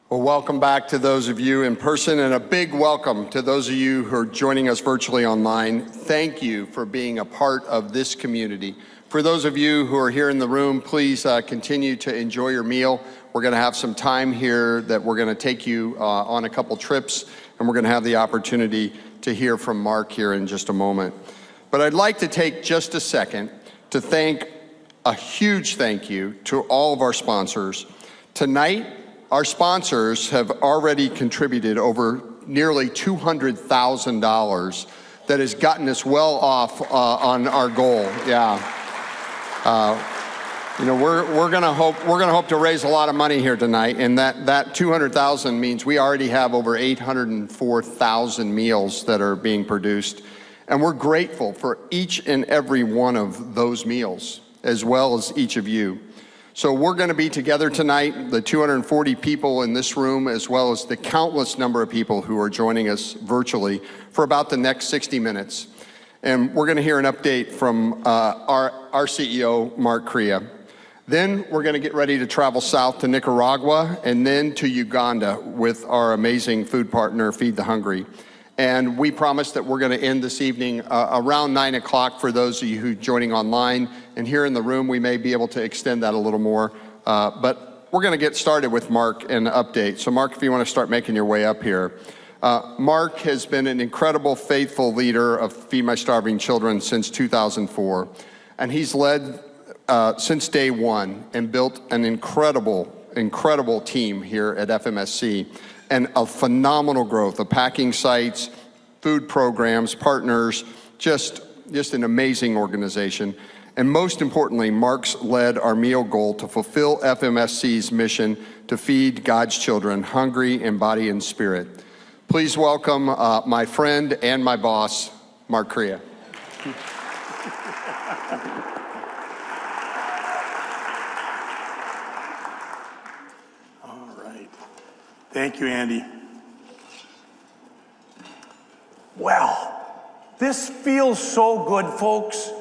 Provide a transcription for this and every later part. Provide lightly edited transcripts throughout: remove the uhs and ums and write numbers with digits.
Well, welcome back to those of you in person, and a big welcome to those of you who are joining us virtually online. Thank you for being a part of this community. For those of you who are here in the room, please continue to enjoy your meal. We're going to have some time here that we're going to take you on a couple trips, and we're going to have the opportunity to hear from Mark here in just a moment. But I'd like to take just a second to thank a huge thank you to all of our sponsors. Tonight, our sponsors have already contributed over nearly $200,000 that has gotten us well off on our goal. Yeah. We're gonna hope to raise a lot of money here tonight, and that 200,000 means we already have over 804,000 meals that are being produced, and we're grateful for each and every one of those meals, as well as each of you. So we're going to be together tonight, the 240 people in this room, as well as the countless number of people who are joining us virtually for about the next 60 minutes. And we're going to hear an update from our CEO, Mark Crea. Then we're going to get ready to travel south to Nicaragua and then to Uganda with our amazing food partner, Feed the Hungry. And we promise that we're going to end this evening around 9 o'clock for those of you who are joining online. And here in the room, we may be able to extend that a little more. But we're going to get started with Mark and an update. So Mark, if you want to start making your way up here. Mark has been an incredible, faithful leader of Feed My Starving Children since 2004. And he's led since day one and built an incredible team here at FMSC. And a phenomenal growth of packing sites, food programs, partners, just an amazing organization. And most importantly, Mark's led our meal goal to fulfill FMSC's mission to feed God's children hungry in body and spirit. Please welcome my friend and my boss, Mark Crea. Thank you, Andy. Well, this feels so good, folks,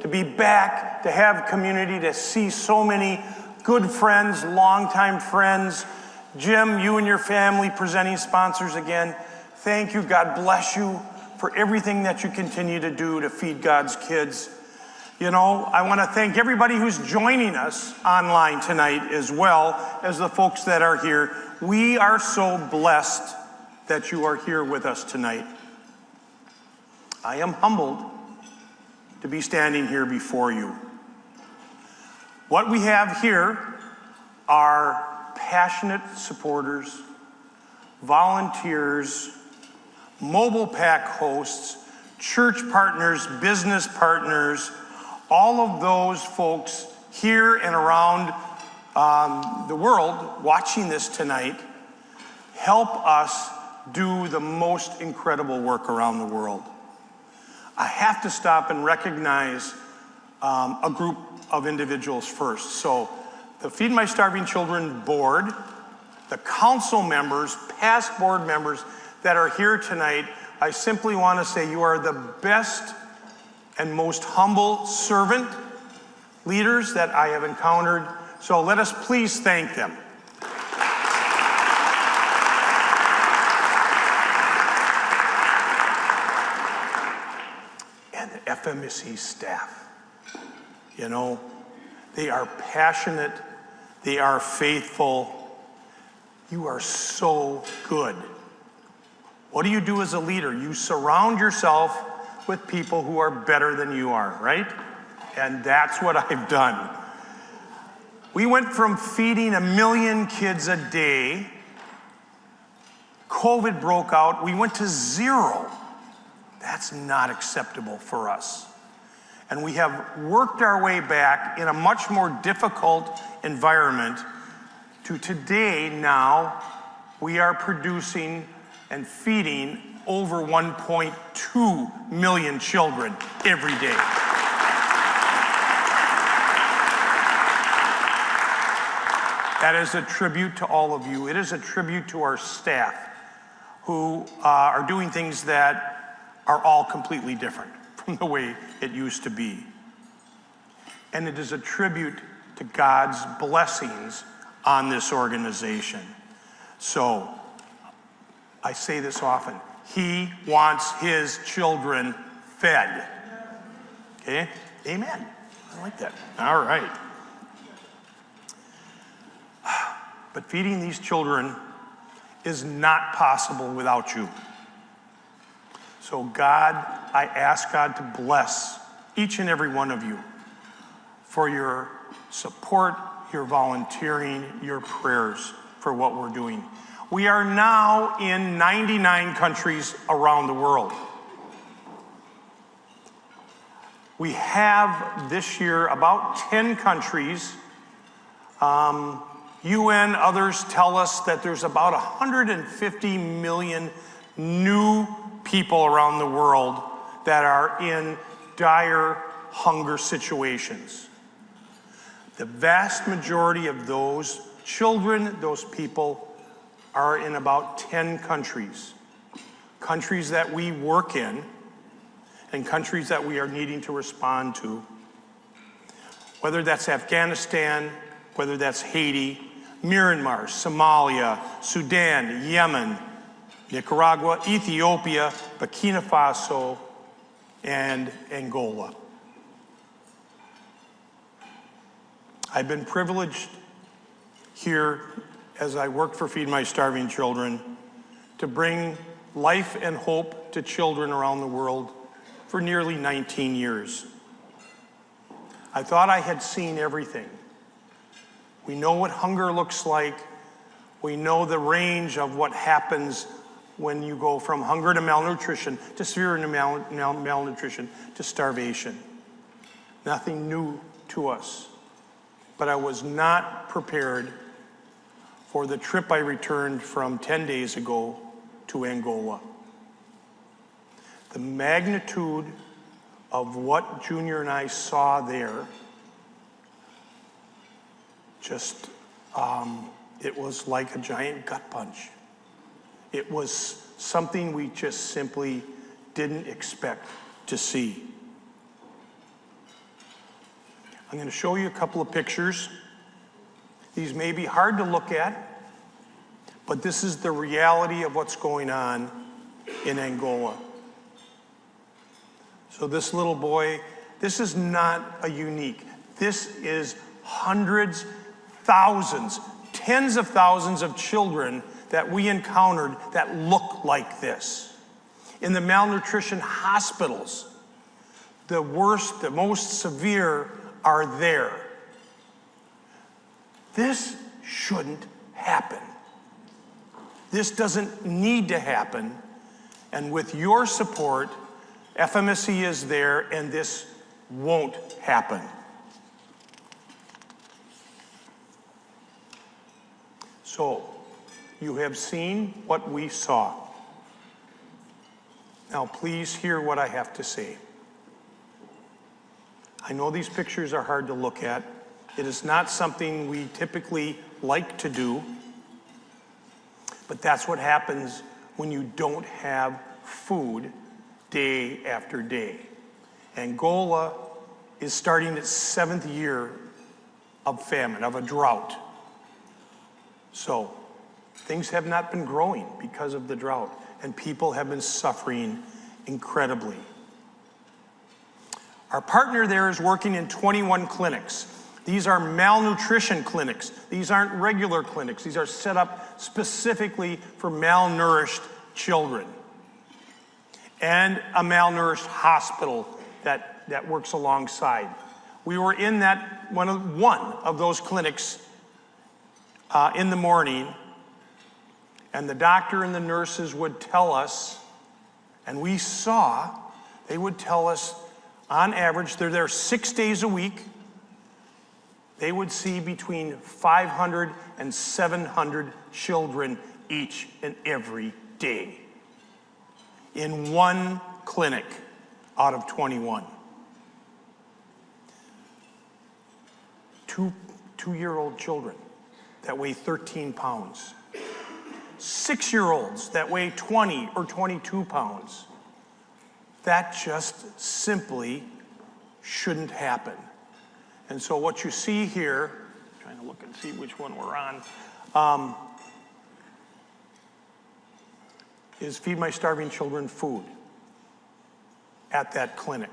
to be back, to have community, to see so many good friends, longtime friends. Jim, you and your family presenting sponsors again. Thank you. God bless you for everything that you continue to do to feed God's kids. You know, I want to thank everybody who's joining us online tonight, as well as the folks that are here. We are so blessed that you are here with us tonight. I am humbled to be standing here before you. What we have here are passionate supporters, volunteers, MannaPack hosts, church partners, business partners, all of those folks here and around the world watching this tonight help us do the most incredible work around the world. I have to stop and recognize a group of individuals first. So the Feed My Starving Children board, the council members, past board members that are here tonight, I simply want to say you are the best and most humble servant leaders that I have encountered. So let us please thank them. And the FMSC staff, you know, they are passionate, they are faithful. You are so good. What do you do as a leader? You surround yourself with people who are better than you are, right? And that's what I've done. We went from feeding 1 million kids a day. COVID broke out. We went to 0. That's not acceptable for us. And we have worked our way back in a much more difficult environment to today. Now we are producing and feeding over 1.2 million children every day. That is a tribute to all of you. It is a tribute to our staff who are doing things that are all completely different from the way it used to be. And it is a tribute to God's blessings on this organization. So, I say this often, he wants his children fed. Okay? Amen. I like that. All right. But feeding these children is not possible without you. So God, I ask God to bless each and every one of you for your support, your volunteering, your prayers for what we're doing. We are now in 99 countries around the world. We have this year about 10 countries. UN, others tell us that there's about 150 million new people around the world that are in dire hunger situations. The vast majority of those children, those people, are in about 10 countries. Countries that we work in and countries that we are needing to respond to. Whether that's Afghanistan, whether that's Haiti, Myanmar, Somalia, Sudan, Yemen, Nicaragua, Ethiopia, Burkina Faso, and Angola. I've been privileged here as I work for Feed My Starving Children to bring life and hope to children around the world for nearly 19 years. I thought I had seen everything. We know what hunger looks like. We know the range of what happens when you go from hunger to malnutrition to severe malnutrition to starvation. Nothing new to us. But I was not prepared for the trip I returned from 10 days ago to Angola. The magnitude of what Junior and I saw there, just, it was like a giant gut punch. It was something we just simply didn't expect to see. I'm going to show you a couple of pictures. These may be hard to look at, but this is the reality of what's going on in Angola. So this little boy, this is not a unique. This is hundreds, thousands, tens of thousands of children that we encountered that look like this. In the malnutrition hospitals, the worst, the most severe are there. This shouldn't happen. This doesn't need to happen. And with your support, FMSC is there, and this won't happen. So, you have seen what we saw. Now, please hear what I have to say. I know these pictures are hard to look at. It is not something we typically like to do, but that's what happens when you don't have food day after day. Angola is starting its 7th year of famine, of a drought. So, things have not been growing because of the drought, and people have been suffering incredibly. Our partner there is working in 21 clinics. These are malnutrition clinics. These aren't regular clinics. These are set up specifically for malnourished children. And a malnourished hospital that works alongside. We were in that one of those clinics in the morning, and the doctor and the nurses would tell us, and we saw, they would tell us, on average, they're there 6 days a week. They would see between 500 and 700 children each and every day in one clinic out of 21. Two-year-old children that weigh 13 pounds. 6-year-olds that weigh 20 or 22 pounds. That just simply shouldn't happen. And so what you see here, trying to look and see which one we're on, is Feed My Starving Children food at that clinic.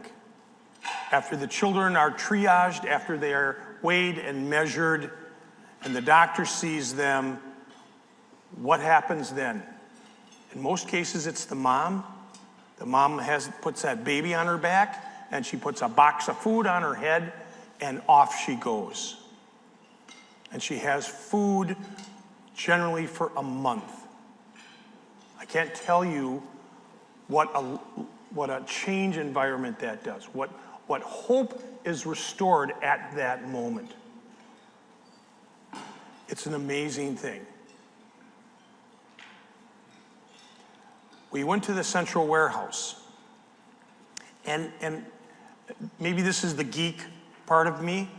After the children are triaged, after they are weighed and measured, and the doctor sees them, what happens then? In most cases, it's the mom. The mom puts that baby on her back, and she puts a box of food on her head, and off she goes. And she has food generally for a month. I can't tell you what a change environment that does, what hope is restored at that moment. It's an amazing thing. We went to the central warehouse, and maybe this is the geek part of me,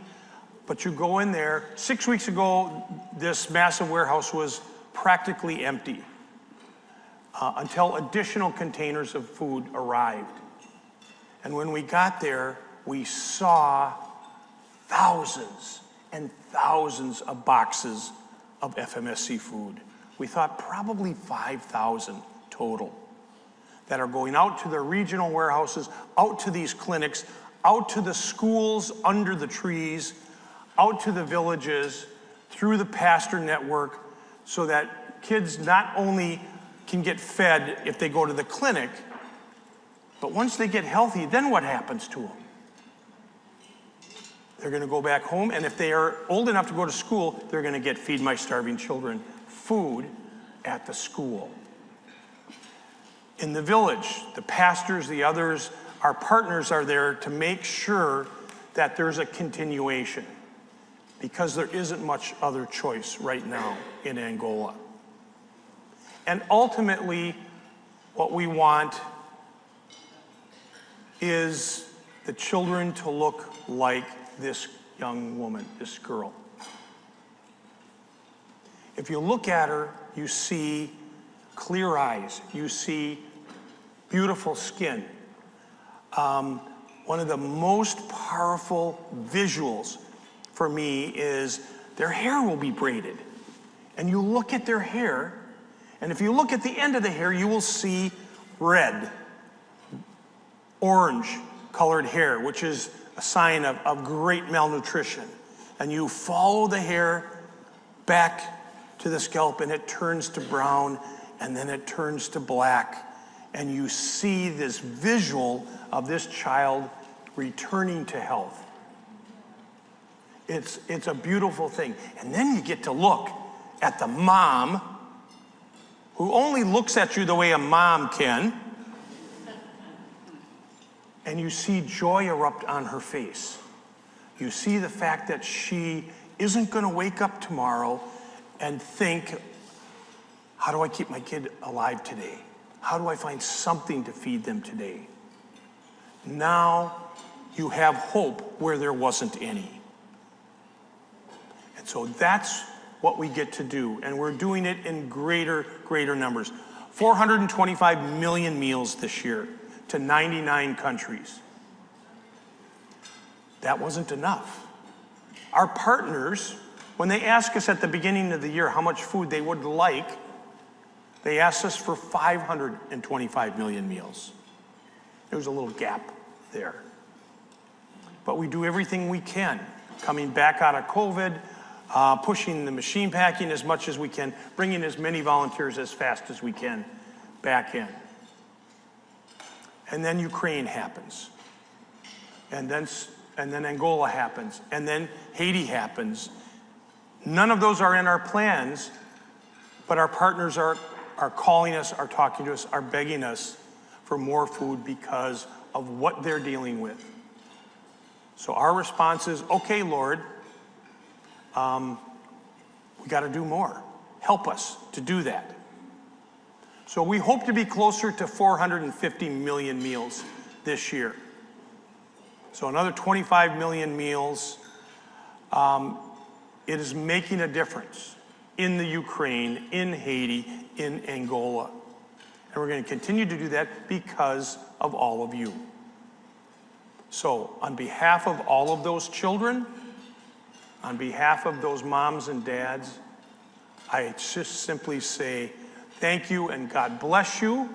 but you go in there. 6 weeks ago, this massive warehouse was practically empty until additional containers of food arrived. And when we got there, we saw thousands and thousands of boxes of FMSC food. We thought probably 5,000 total that are going out to the regional warehouses, out to these clinics, out to the schools under the trees, out to the villages, through the pastor network, so that kids not only can get fed if they go to the clinic, but once they get healthy, then what happens to them? They're going to go back home, and if they are old enough to go to school, they're going to get Feed My Starving Children food at the school. In the village, the pastors, the others, our partners are there to make sure that there's a continuation, because there isn't much other choice right now in Angola. And ultimately, what we want is the children to look like this young woman, this girl. If you look at her, you see clear eyes, you see beautiful skin. One of the most powerful visuals for me is their hair will be braided. And you look at their hair, and if you look at the end of the hair, you will see red, orange colored hair, which is a sign of great malnutrition. And you follow the hair back to the scalp, and it turns to brown, and then it turns to black. And you see this visual of this child returning to health. It's a beautiful thing. And then you get to look at the mom, who only looks at you the way a mom can, and you see joy erupt on her face. You see the fact that she isn't going to wake up tomorrow and think, how do I keep my kid alive today? How do I find something to feed them today? Now you have hope where there wasn't any. And so that's what we get to do. And we're doing it in greater numbers. 425 million meals this year to 99 countries. That wasn't enough. Our partners, when they ask us at the beginning of the year how much food they would like, they asked us for 525 million meals. There was a little gap there. But we do everything we can, coming back out of COVID, pushing the machine packing as much as we can, bringing as many volunteers as fast as we can back in. And then Ukraine happens. And then Angola happens. And then Haiti happens. None of those are in our plans, but our partners are calling us, are talking to us, are begging us for more food because of what they're dealing with. So our response is, okay, Lord, we got to do more. Help us to do that. So we hope to be closer to 450 million meals this year. So another 25 million meals. It is making a difference in the Ukraine, in Haiti, in Angola. And we're going to continue to do that because of all of you. So on behalf of all of those children, on behalf of those moms and dads, I just simply say Thank you, and God bless you.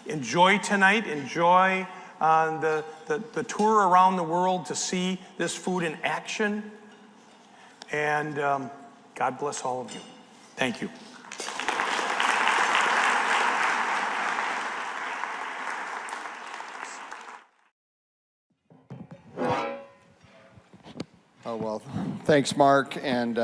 Enjoy tonight. Enjoy the tour around the world to see this food in action. And God bless all of you. Thank you. Oh, well, thanks, Mark. And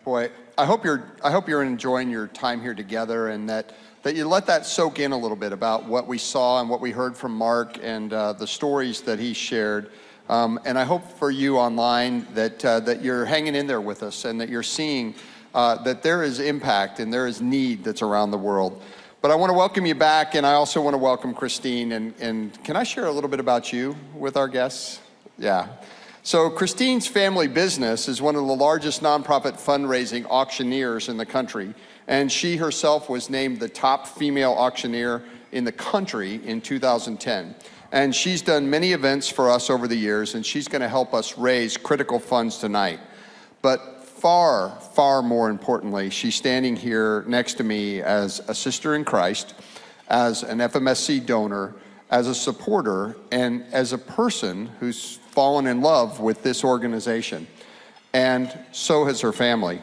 boy, I hope you're enjoying your time here together, and that you let that soak in a little bit about what we saw and what we heard from Mark and the stories that he shared. And I hope for you online that you're hanging in there with us, and that you're seeing that there is impact and there is need that's around the world. But I want to welcome you back, and I also want to welcome Christine. And can I share a little bit about you with our guests? Yeah. So Christine's family business is one of the largest nonprofit fundraising auctioneers in the country, and she herself was named the top female auctioneer in the country in 2010. And she's done many events for us over the years, and she's going to help us raise critical funds tonight. But far, far more importantly, she's standing here next to me as a sister in Christ, as an FMSC donor, as a supporter, and as a person who's fallen in love with this organization. And so has her family.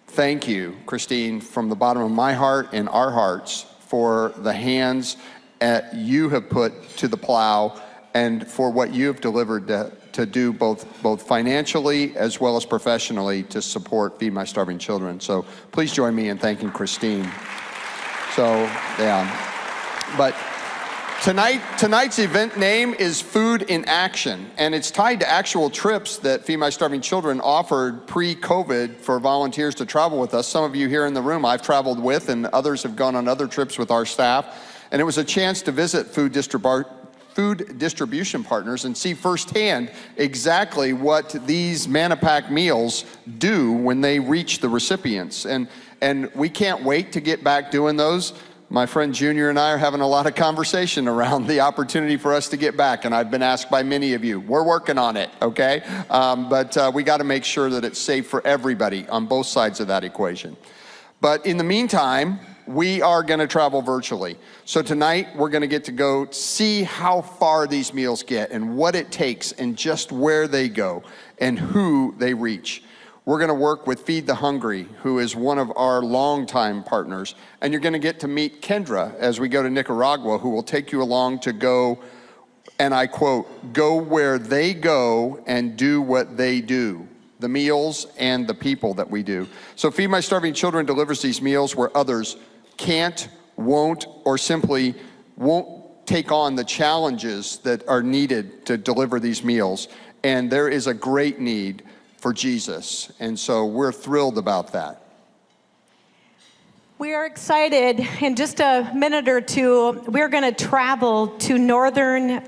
Thank you, Christine, from the bottom of my heart and our hearts, for the hands you have put to the plow, and for what you have delivered to do both financially as well as professionally to support Feed My Starving Children. So please join me in thanking Christine. So, yeah. But tonight's event name is Food in Action, and it's tied to actual trips that Feed My Starving Children offered pre-COVID for volunteers to travel with us. Some of you here in the room I've traveled with, and others have gone on other trips with our staff. And it was a chance to visit food distribution partners and see firsthand exactly what these MannaPack meals do when they reach the recipients. And we can't wait to get back doing those. My friend Junior and I are having a lot of conversation around the opportunity for us to get back, and I've been asked by many of you. We're working on it, okay? But we got to make sure that it's safe for everybody on both sides of that equation. But in the meantime, we are going to travel virtually. So tonight, we're going to get to go see how far these meals get and what it takes and just where they go and who they reach. We're going to work with Feed the Hungry, who is one of our longtime partners. And you're going to get to meet Kendra as we go to Nicaragua, who will take you along to go, and I quote, go where they go and do what they do. The meals and the people that we do. So Feed My Starving Children delivers these meals where others can't, won't, or simply won't take on the challenges that are needed to deliver these meals. And there is a great need for Jesus. And so we're thrilled about that. We are excited. In just a minute or two, we're going to travel to northern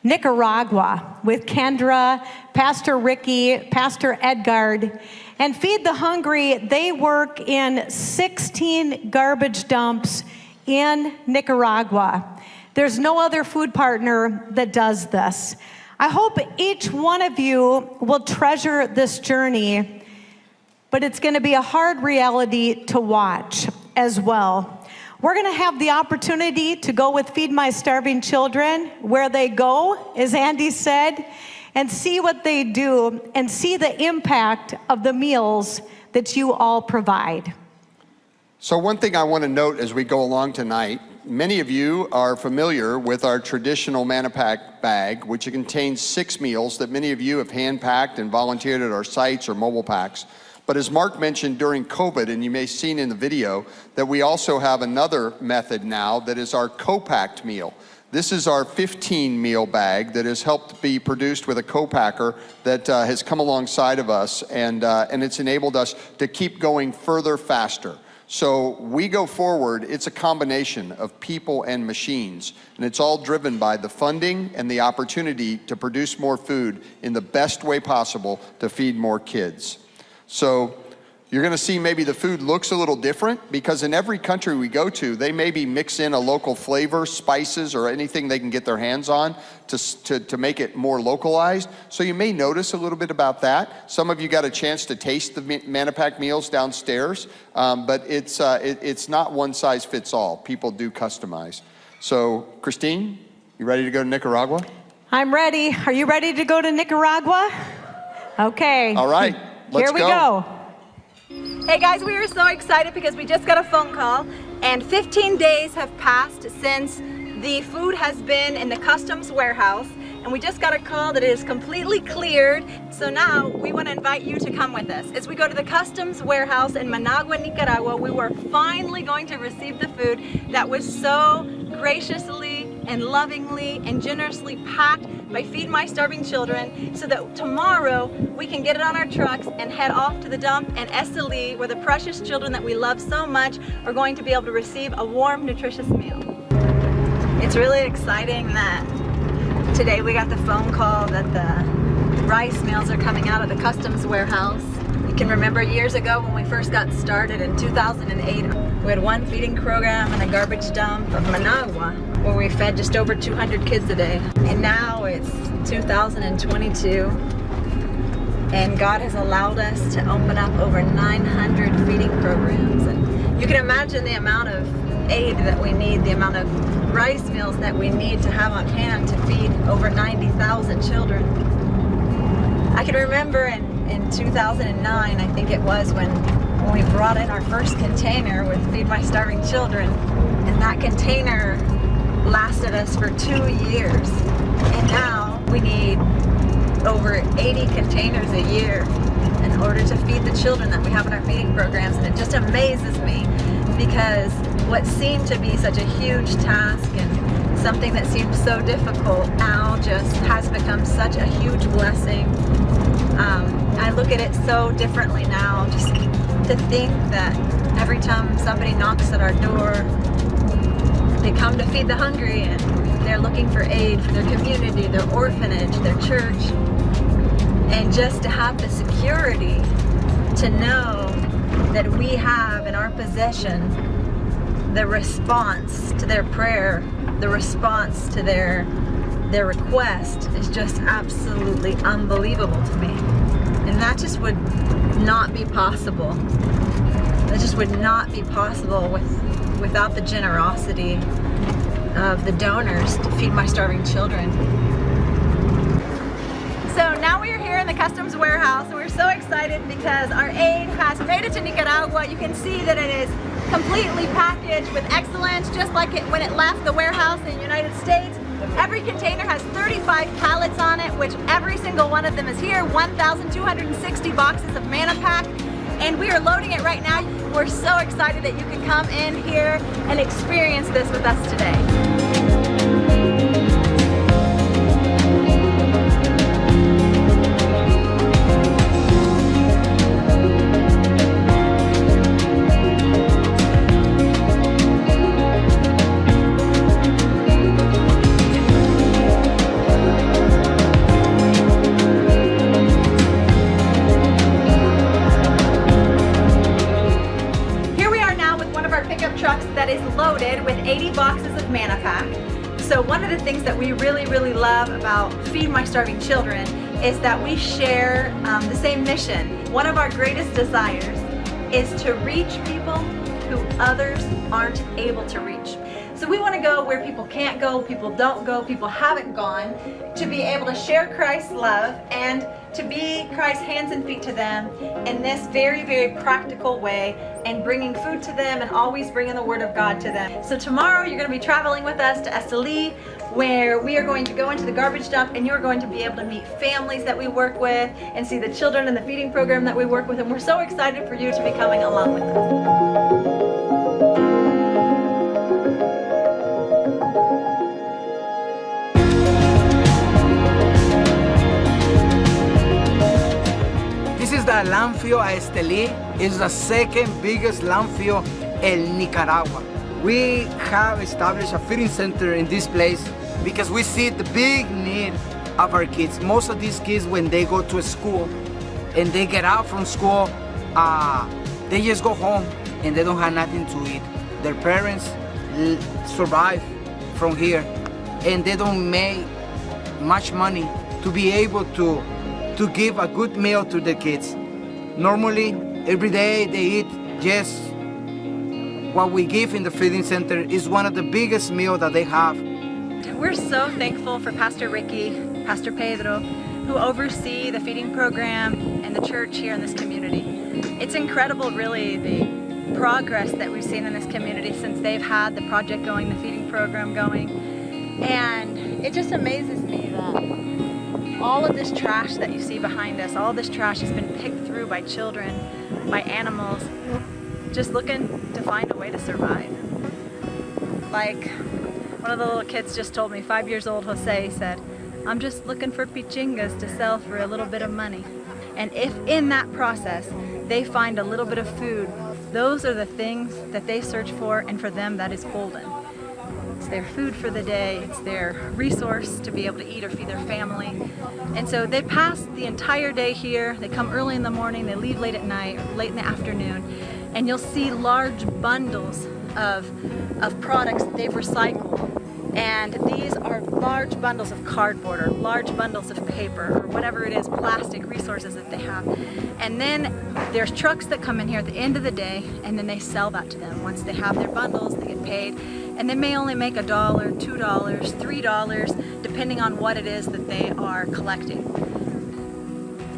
Nicaragua with Kendra, Pastor Ricky, Pastor Edgard. And Feed the Hungry, they work in 16 garbage dumps in Nicaragua. There's no other food partner that does this. I hope each one of you will treasure this journey, but it's going to be a hard reality to watch as well. We're going to have the opportunity to go with Feed My Starving Children where they go, as Andy said, and see what they do and see the impact of the meals that you all provide. So one thing I want to note as we go along tonight, many of you are familiar with our traditional MannaPack bag, which contains 6 meals that many of you have hand-packed and volunteered at our sites or mobile packs. But as Mark mentioned during COVID, and you may have seen in the video, that we also have another method now that is our co-packed meal. This is our 15 meal bag that has helped be produced with a co-packer that has come alongside of us, and it's enabled us to keep going further faster. So we go forward, it's a combination of people and machines, and it's all driven by the funding and the opportunity to produce more food in the best way possible to feed more kids. So You're going to see maybe the food looks a little different because in every country we go to, they maybe mix in a local flavor, spices, or anything they can get their hands on to make it more localized. So you may notice a little bit about that. Some of you got a chance to taste the MannaPack meals downstairs, but it's not one size fits all. People do customize. So Christine, you ready to go to Nicaragua? I'm ready. Are you ready to go to Nicaragua? Okay. All right, let's Here we go. Hey guys, we are so excited because we just got a phone call and 15 days have passed since the food has been in the customs warehouse, and we just got a call that it is completely cleared. So now we want to invite you to come with us. As we go to the customs warehouse in Managua, Nicaragua, we were finally going to receive the food that was so graciously and lovingly and generously packed by Feed My Starving Children, so that tomorrow we can get it on our trucks and head off to the dump in Esteli, where the precious children that we love so much are going to be able to receive a warm, nutritious meal. It's really exciting that today we got the phone call that the rice meals are coming out of the customs warehouse. You can remember years ago when we first got started in 2008, we had one feeding program and a garbage dump of Managua where we fed just over 200 kids a day. And now it's 2022 and God has allowed us to open up over 900 feeding programs. And you can imagine the amount of aid that we need, the amount of rice meals that we need to have on hand to feed over 90,000 children. I can remember in 2009, I think it was, when we brought in our first container with Feed My Starving Children, and that container lasted us for 2 years. And now we need over 80 containers a year in order to feed the children that we have in our feeding programs. And it just amazes me because what seemed to be such a huge task and something that seemed so difficult now just has become such a huge blessing. I look at it so differently now, just to think that every time somebody knocks at our door, they come to feed the hungry and they're looking for aid for their community, their orphanage, their church. And just to have the security to know that we have in our possession the response to their prayer, the response to their request is just absolutely unbelievable to me. And that just would not be possible. That just would not be possible without the generosity of the donors to Feed My Starving Children. So now we are here in the customs warehouse and we're so excited because our aid has made it to Nicaragua. You can see that it is completely packaged with excellence, just like it when it left the warehouse in the United States. Every container has 35 pallets on it, which every single one of them is here, 1,260 boxes of MannaPack, and we are loading it right now. We're so excited that you can come in here and experience this with us today. That is loaded with 80 boxes of MannaPack. So one of the things that we really love about Feed My Starving Children is that we share the same mission. One of our greatest desires is to reach people who others aren't able to reach. So we want to go where people can't go, people don't go, people haven't gone, to be able to share Christ's love and to be Christ's hands and feet to them in this very practical way, and bringing food to them and always bringing the Word of God to them. So tomorrow you're going to be traveling with us to Esteli, where we are going to go into the garbage dump and you're going to be able to meet families that we work with and see the children in the feeding program that we work with, and we're so excited for you to be coming along with us. The landfill at Esteli is the second biggest landfill in Nicaragua. We have established a feeding center in this place because we see the big need of our kids. Most of these kids, when they go to school and they get out from school, they just go home and they don't have nothing to eat. Their parents survive from here and they don't make much money to be able to give a good meal to their kids. Normally, every day they eat just what we give in the feeding center is one of the biggest meals that they have. We're so thankful for Pastor Ricky, Pastor Pedro, who oversee the feeding program and the church here in this community. It's incredible, really, the progress that we've seen in this community since they've had the project going, the feeding program going. And it just amazes me that all of this trash that you see behind us, all this trash has been picked through by children, by animals, just looking to find a way to survive. Like one of the little kids just told me, 5 years old, Jose, said, "I'm just looking for pichingas to sell for a little bit of money." And if in that process they find a little bit of food, those are the things that they search for, and for them that is golden. It's their food for the day, it's their resource to be able to eat or feed their family. And so they pass the entire day here, they come early in the morning, they leave late at night, or late in the afternoon, and you'll see large bundles of products that they've recycled. And these are large bundles of cardboard or large bundles of paper or whatever it is, plastic resources that they have. And then there's trucks that come in here at the end of the day, and then they sell that to them. Once they have their bundles, they get paid, and they may only make $1, $2, $3, depending on what it is that they are collecting.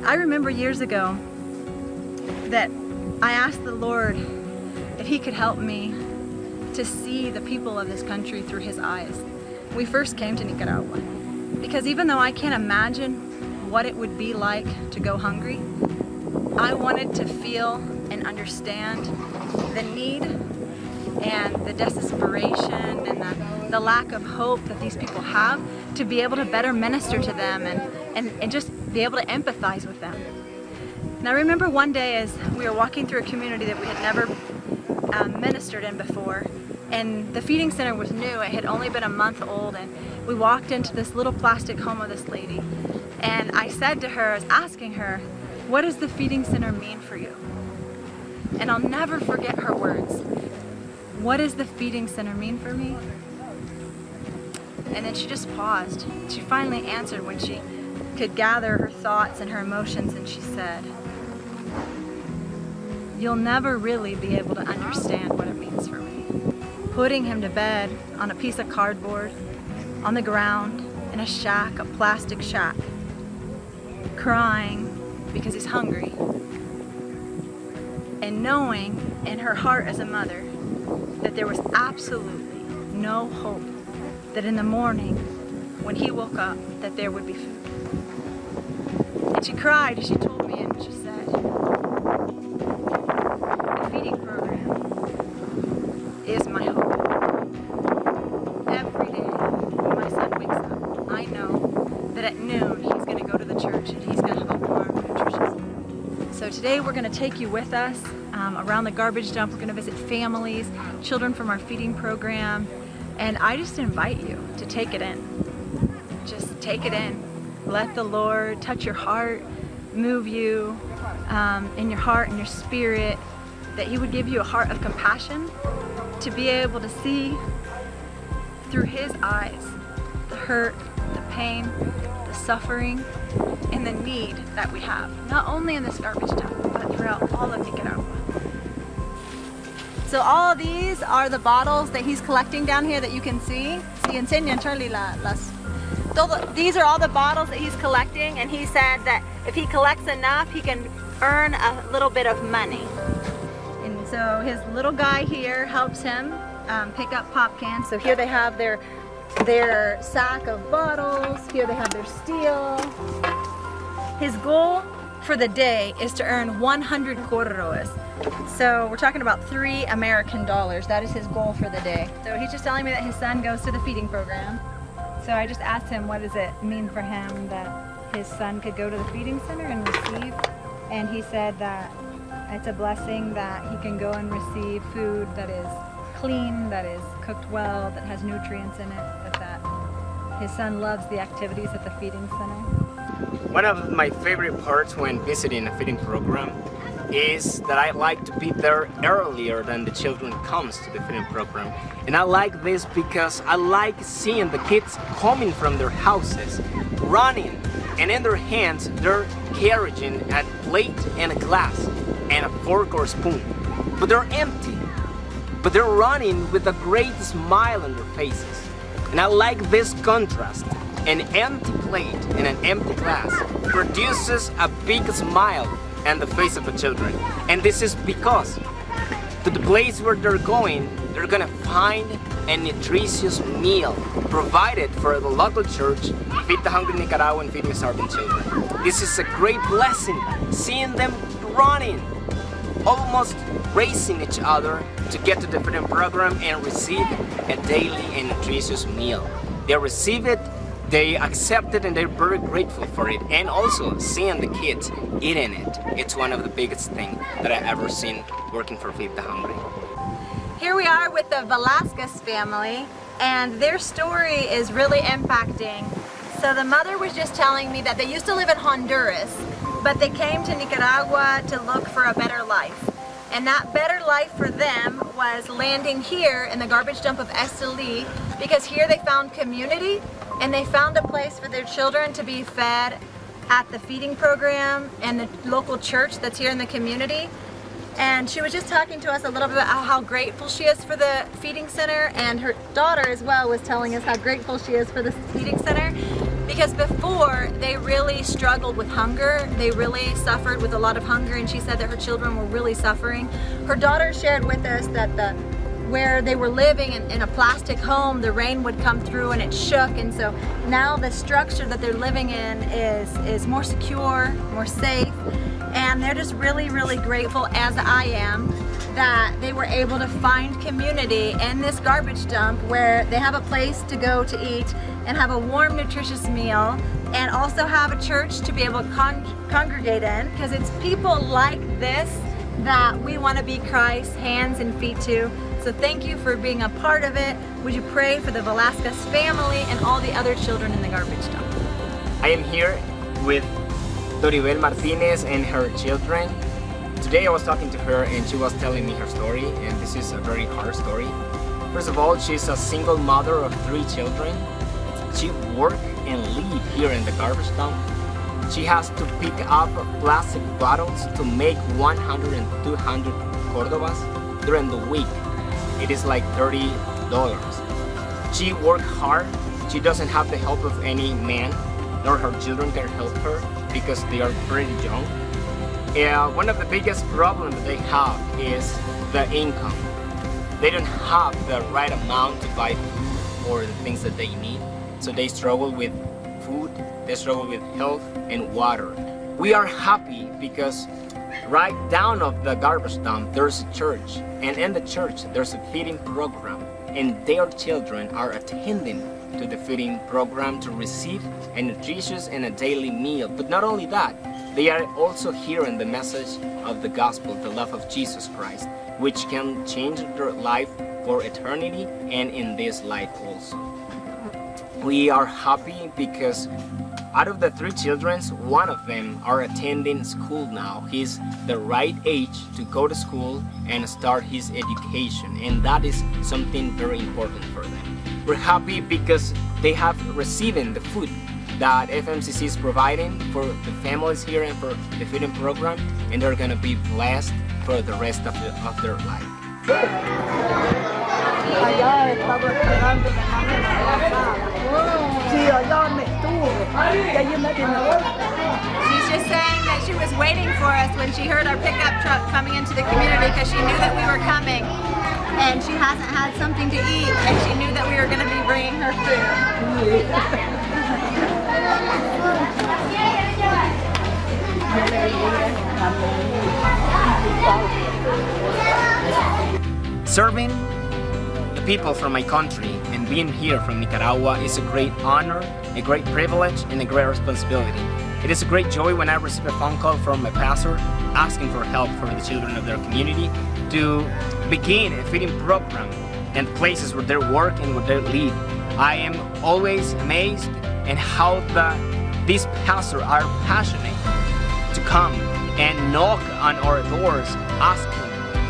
I remember years ago that I asked the Lord if He could help me to see the people of this country through His eyes. We first came to Nicaragua because even though I can't imagine what it would be like to go hungry, I wanted to feel and understand the need and the desperation and the lack of hope that these people have, to be able to better minister to them and just be able to empathize with them. And I remember one day as we were walking through a community that we had never ministered in before, and the feeding center was new. It had only been a month old, and we walked into this little plastic home of this lady, and I said to her, I was asking her, "What does the feeding center mean for you?" And I'll never forget her words. "What does the feeding center mean for me?" And then she just paused. She finally answered when she could gather her thoughts and her emotions, and she said, "You'll never really be able to understand what it means for me. Putting him to bed on a piece of cardboard, on the ground, in a shack, a plastic shack, crying because he's hungry, and knowing in her heart as a mother that there was absolutely no hope that in the morning when he woke up that there would be food." And she cried as she told me, and she said, "The feeding program is my hope. Every day when my son wakes up, I know that at noon he's going to go to the church and he's going to have a warm, nutritious meal." So today we're going to take you with us around the garbage dump. We're going to visit families, children from our feeding program, and I just invite you to take it in. Just take it in. Let the Lord touch your heart, move you in your heart and your spirit, that He would give you a heart of compassion to be able to see through His eyes the hurt, the pain, the suffering, and the need that we have, not only in this garbage dump, but throughout all of Nicaragua. So all of these are the bottles that he's collecting down here that you can see. Si enseñan, Charlie, these are all the bottles that he's collecting, and he said that if he collects enough, he can earn a little bit of money. And so his little guy here helps him pick up pop cans. So here they have their sack of bottles. Here they have their steel. His goal for the day is to earn 100 corros. So we're talking about $3 American. That is his goal for the day. So he's just telling me that his son goes to the feeding program. So I just asked him, what does it mean for him that his son could go to the feeding center and receive? And he said that it's a blessing that he can go and receive food that is clean, that is cooked well, that has nutrients in it, but that his son loves the activities at the feeding center. One of my favorite parts when visiting a feeding program is that I like to be there earlier than the children comes to the feeding program. And I like this because I like seeing the kids coming from their houses, running, and in their hands they're carrying a plate and a glass and a fork or spoon. But they're empty. But they're running with a great smile on their faces. And I like this contrast. An empty plate and an empty glass produces a big smile on the face of the children. And this is because to the place where they're gonna find a nutritious meal provided for the local church, Feed the Hungry Nicaragua and Feeding Starving Children. This is a great blessing, seeing them running, almost racing each other to get to the feeding program and receive a daily and nutritious meal. They receive it, they accept it, and they're very grateful for it. And also seeing the kids eating it, it's one of the biggest things that I've ever seen working for Feed the Hungry. Here we are with the Velasquez family, and their story is really impacting. So the mother was just telling me that they used to live in Honduras, but they came to Nicaragua to look for a better life. And that better life for them was landing here in the garbage dump of Esteli, because here they found community and they found a place for their children to be fed at the feeding program and the local church that's here in the community. And she was just talking to us a little bit about how grateful she is for the feeding center, and her daughter as well was telling us how grateful she is for the feeding center, because before they really struggled with hunger. They really suffered with a lot of hunger, and she said that her children were really suffering. Her daughter shared with us that where they were living in a plastic home, the rain would come through and it shook, and so now the structure that they're living in is more secure, more safe, and they're just really, really grateful, as I am, that they were able to find community in this garbage dump where they have a place to go to eat and have a warm, nutritious meal, and also have a church to be able to congregate in, because it's people like this that we want to be Christ's hands and feet to. So thank you for being a part of it. Would you pray for the Velasquez family and all the other children in the garbage dump? I am here with Doribel Martinez and her children. Today I was talking to her and she was telling me her story, and this is a very hard story. First of all, she's a single mother of 3 children. She works and lives here in the garbage dump. She has to pick up plastic bottles to make 100 and 200 Cordobas during the week. It is like $30. She works hard. She doesn't have the help of any man, nor her children can help her because they are pretty young. One of the biggest problems that they have is the income. They don't have the right amount to buy food or the things that they need. So they struggle with food, they struggle with health and water. We are happy because right down of the garbage dump there's a church, and in the church there's a feeding program, and their children are attending to the feeding program to receive a nutritious and a daily meal. But not only that, they are also hearing the message of the gospel, the love of Jesus Christ, which can change their life for eternity and in this life also. We are happy because out of the 3 children, one of them are attending school now. He's the right age to go to school and start his education, and that is something very important for them. We're happy because they have received the food that FMCC is providing for the families here and for the feeding program, and they're gonna be blessed for the rest of their life. Allá estaba esperando que mami me abrazara. Sí, allá me estuvo. Y allí me tiene. She's just saying that she was waiting for us when she heard our pickup truck coming into the community, because she knew that we were coming, and she hasn't had something to eat, and she knew that we were going to be bringing her food. Serving the people from my country and being here from Nicaragua is a great honor, a great privilege, and a great responsibility. It is a great joy when I receive a phone call from a pastor asking for help for the children of their community to begin a feeding program in places where they work and where they live. I am always amazed at how these pastors are passionate to come and knock on our doors asking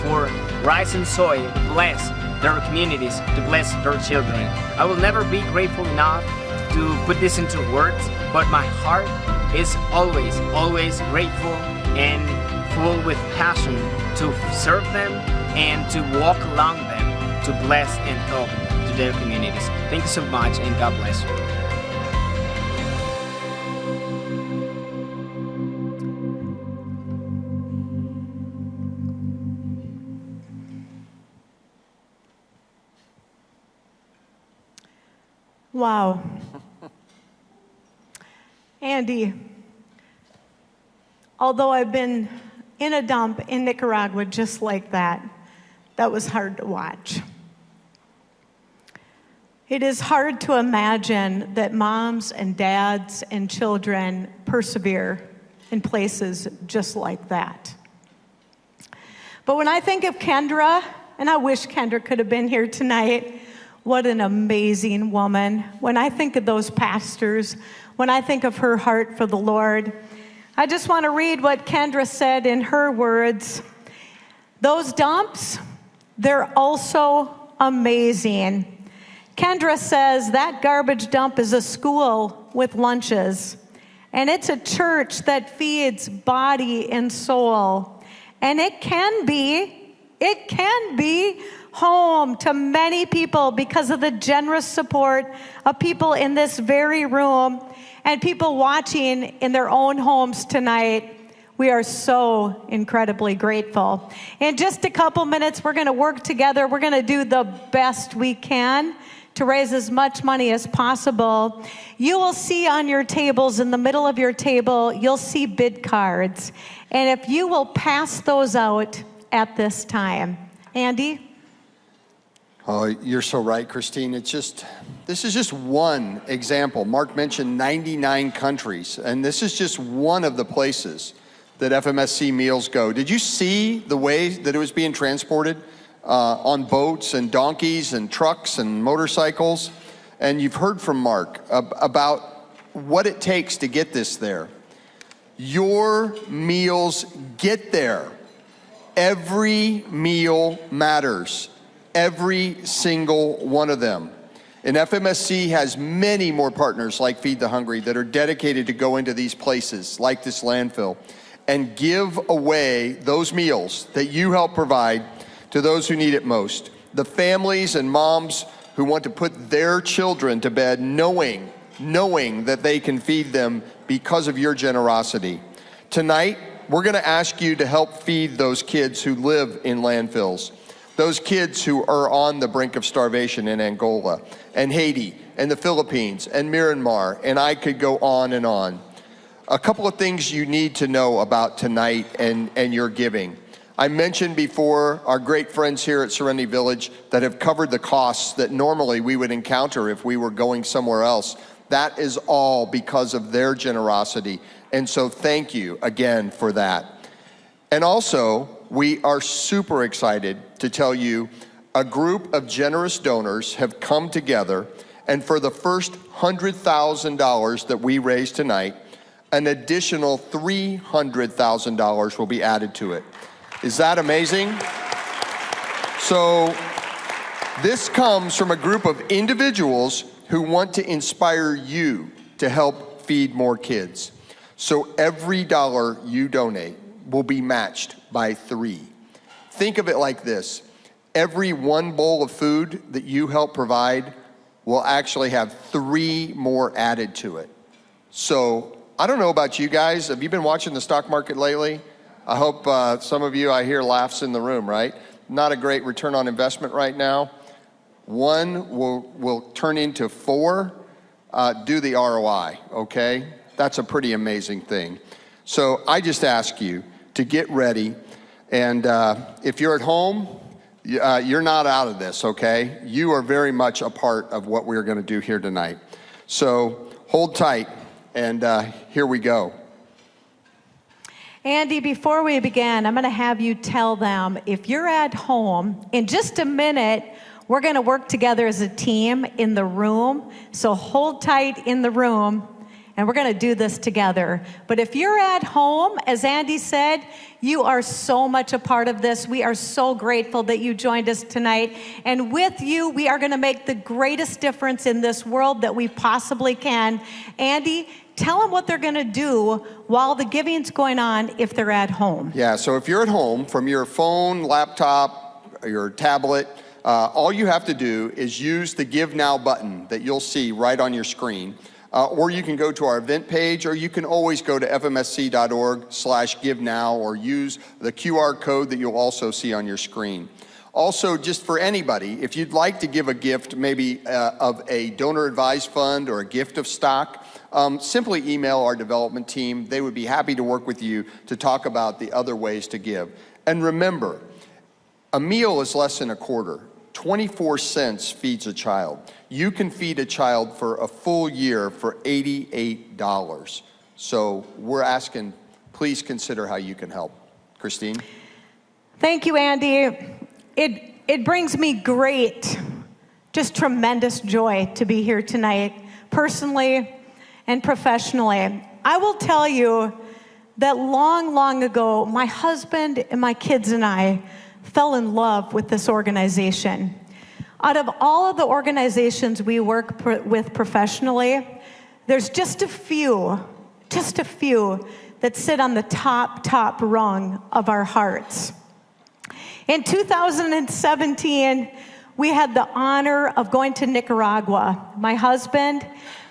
for rice and soy to bless their communities, to bless their children. I will never be grateful enough to put this into words, but my heart is always, always grateful and full with passion to serve them and to walk along them to bless and help to their communities. Thank you so much, and God bless you. Wow. Andy, although I've been in a dump in Nicaragua just like that, that was hard to watch. It is hard to imagine that moms and dads and children persevere in places just like that. But when I think of Kendra, and I wish Kendra could have been here tonight, what an amazing woman. When I think of those pastors, when I think of her heart for the Lord, I just want to read what Kendra said in her words. Those dumps, they're also amazing. Kendra says that garbage dump is a school with lunches, and it's a church that feeds body and soul. And it can be home to many people because of the generous support of people in this very room and people watching in their own homes tonight. We are so incredibly grateful. In just a couple minutes, we're going to work together. We're going to do the best we can to raise as much money as possible. You will see on your tables, in the middle of your table, you'll see bid cards. And if you will pass those out at this time. Andy? Oh, you're so right, Christine. This is just one example. Mark mentioned 99 countries, and this is just one of the places that FMSC meals go. Did you see the way that it was being transported on boats and donkeys and trucks and motorcycles? And you've heard from Mark about what it takes to get this there. Your meals get there. Every meal matters. Every single one of them. And FMSC has many more partners like Feed the Hungry that are dedicated to go into these places like this landfill and give away those meals that you help provide to those who need it most. The families and moms who want to put their children to bed knowing that they can feed them because of your generosity. Tonight, we're going to ask you to help feed those kids who live in landfills. Those kids who are on the brink of starvation in Angola and Haiti and the Philippines and Myanmar, and I could go on and on. A couple of things you need to know about tonight and your giving. I mentioned before our great friends here at Serenity Village that have covered the costs that normally we would encounter if we were going somewhere else. That is all because of their generosity. And so thank you again for that. And also, we are super excited to tell you a group of generous donors have come together, and for the first $100,000 that we raise tonight, an additional $300,000 will be added to it. Is that amazing? So this comes from a group of individuals who want to inspire you to help feed more kids. So every dollar you donate will be matched by 3. Think of it like this. Every one bowl of food that you help provide will actually have 3 more added to it. So I don't know about you guys. Have you been watching the stock market lately? I hope some of you, I hear laughs in the room, right? Not a great return on investment right now. 1 will turn into 4. Do the ROI, okay? That's a pretty amazing thing. So I just ask you to get ready. And if you're at home, you're not out of this, okay? You are very much a part of what we're going to do here tonight. So hold tight, and here we go. Andy, before we begin, I'm going to have you tell them, if you're at home, in just a minute, we're going to work together as a team in the room. So hold tight in the room. and we're going to do this together. But if you're at home, as Andy said, you are so much a part of this. We are so grateful that you joined us tonight. And with you, we are going to make the greatest difference in this world that we possibly can. Andy, tell them what they're going to do while the giving's going on if they're at home. Yeah, so if you're at home, from your phone, laptop, your tablet, all you have to do is use the Give Now button that you'll see right on your screen. Or you can go to our event page, or you can always go to fmsc.org/give-now or use the QR code that you'll also see on your screen. Also, just for anybody, if you'd like to give a gift, maybe of a donor advised fund or a gift of stock, simply email our development team. They would be happy to work with you to talk about the other ways to give. And remember, a meal is less than a quarter. 24 cents feeds a child. You can feed a child for a full year for $88. So we're asking, please consider how you can help. Christine? Thank you, Andy. It brings me great, just tremendous joy to be here tonight, personally and professionally. I will tell you that long ago, my husband and my kids and I fell in love with this organization. Out of all of the organizations we work with professionally, there's just a few that sit on the top rung of our hearts. In 2017, we had the honor of going to Nicaragua. My husband,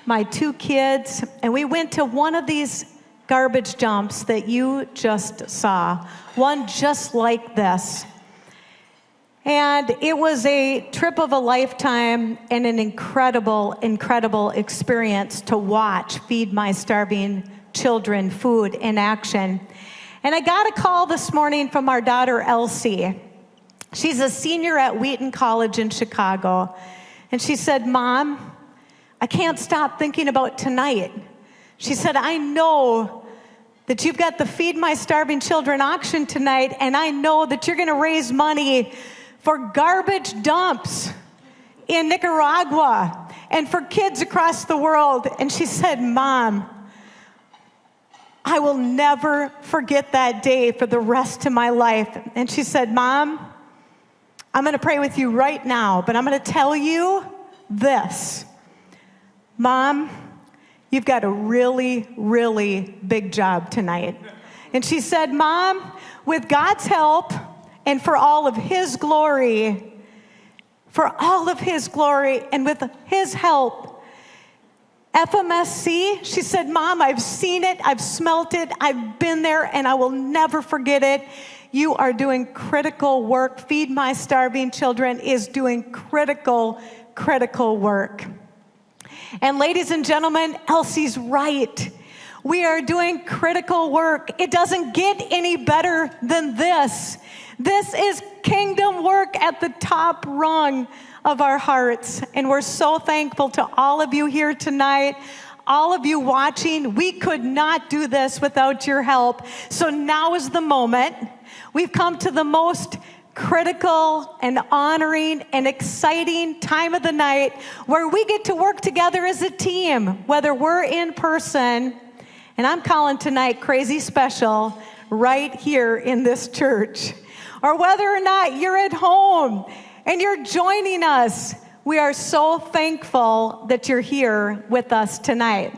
my 2 kids, and we went to one of these garbage dumps that you just saw, one just like this. And it was a trip of a lifetime and an incredible experience to watch Feed My Starving Children food in action. And I got a call this morning from our daughter, Elsie. She's a senior at Wheaton College in Chicago. And she said, Mom, I can't stop thinking about tonight. She said, I know that you've got the Feed My Starving Children auction tonight, and I know that you're going to raise money for garbage dumps in Nicaragua and for kids across the world. And she said, Mom, I will never forget that day for the rest of my life. And she said, Mom, I'm going to pray with you right now, but I'm going to tell you this. Mom, you've got a really big job tonight. And she said, Mom, with God's help and for all of His glory, and with His help, FMSC, she said, Mom, I've seen it, I've smelt it, I've been there, and I will never forget it. You are doing critical work. Feed My Starving Children is doing critical work. And ladies and gentlemen, Elsie's right. We are doing critical work. It doesn't get any better than this. This is kingdom work at the top rung of our hearts. And we're so thankful to all of you here tonight, all of you watching. We could not do this without your help. So now is the moment. We've come to the most critical and honoring and exciting time of the night where we get to work together as a team, whether we're in person, and I'm calling tonight Crazy Special, right here in this church, or whether or not you're at home and you're joining us. We are so thankful that you're here with us tonight.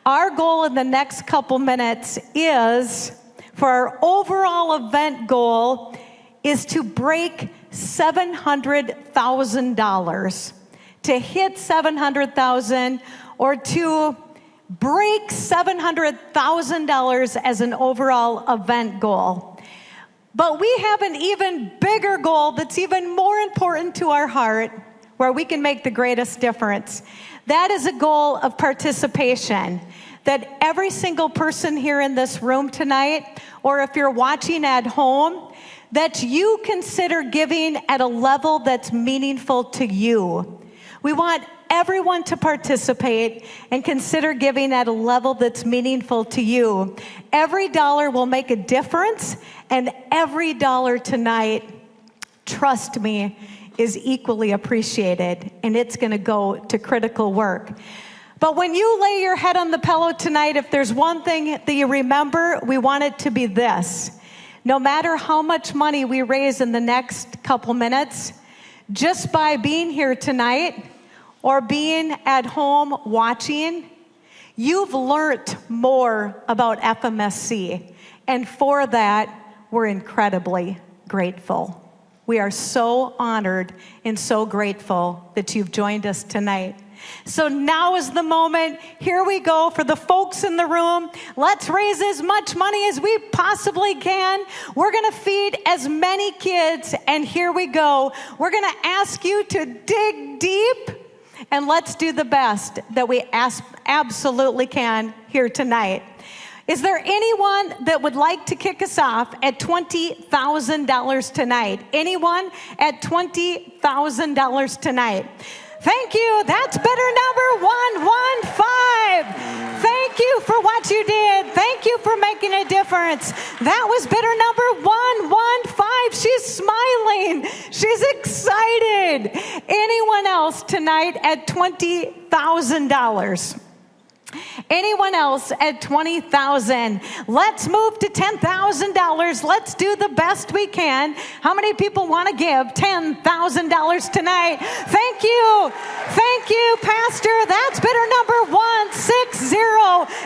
Our goal in the next couple minutes is, for our overall event goal, is to break $700,000. To hit $700,000, or to break $700,000 as an overall event goal. But we have an even bigger goal that's even more important to our heart, where we can make the greatest difference. That is a goal of participation. That every single person here in this room tonight, or if you're watching at home, that you consider giving at a level that's meaningful to you. We want everyone to participate and consider giving at a level that's meaningful to you. Every dollar will make a difference, and every dollar tonight, trust me, is equally appreciated, and it's going to go to critical work. But when you lay your head on the pillow tonight, if there's one thing that you remember, we want it to be this. No matter how much money we raise in the next couple minutes, just by being here tonight or being at home watching, you've learned more about FMSC. And for that, we're incredibly grateful. We are so honored and so grateful that you've joined us tonight. So now is the moment. Here we go for the folks in the room. Let's raise as much money as we possibly can. We're going to feed as many kids. And here we go. We're going to ask you to dig deep. And let's do the best that we absolutely can here tonight. Is there anyone that would like to kick us off at $20,000 tonight? Anyone at $20,000 tonight? Thank you. That's bidder number 115. Thank you for what you did. Thank you for making a difference. That was bidder number 115. She's smiling. She's excited. Anyone else tonight at $20,000? Anyone else at $20,000? Let's move to $10,000. Let's do the best we can. How many people want to give $10,000 tonight? Thank you. Thank you, Pastor. That's bidder number 160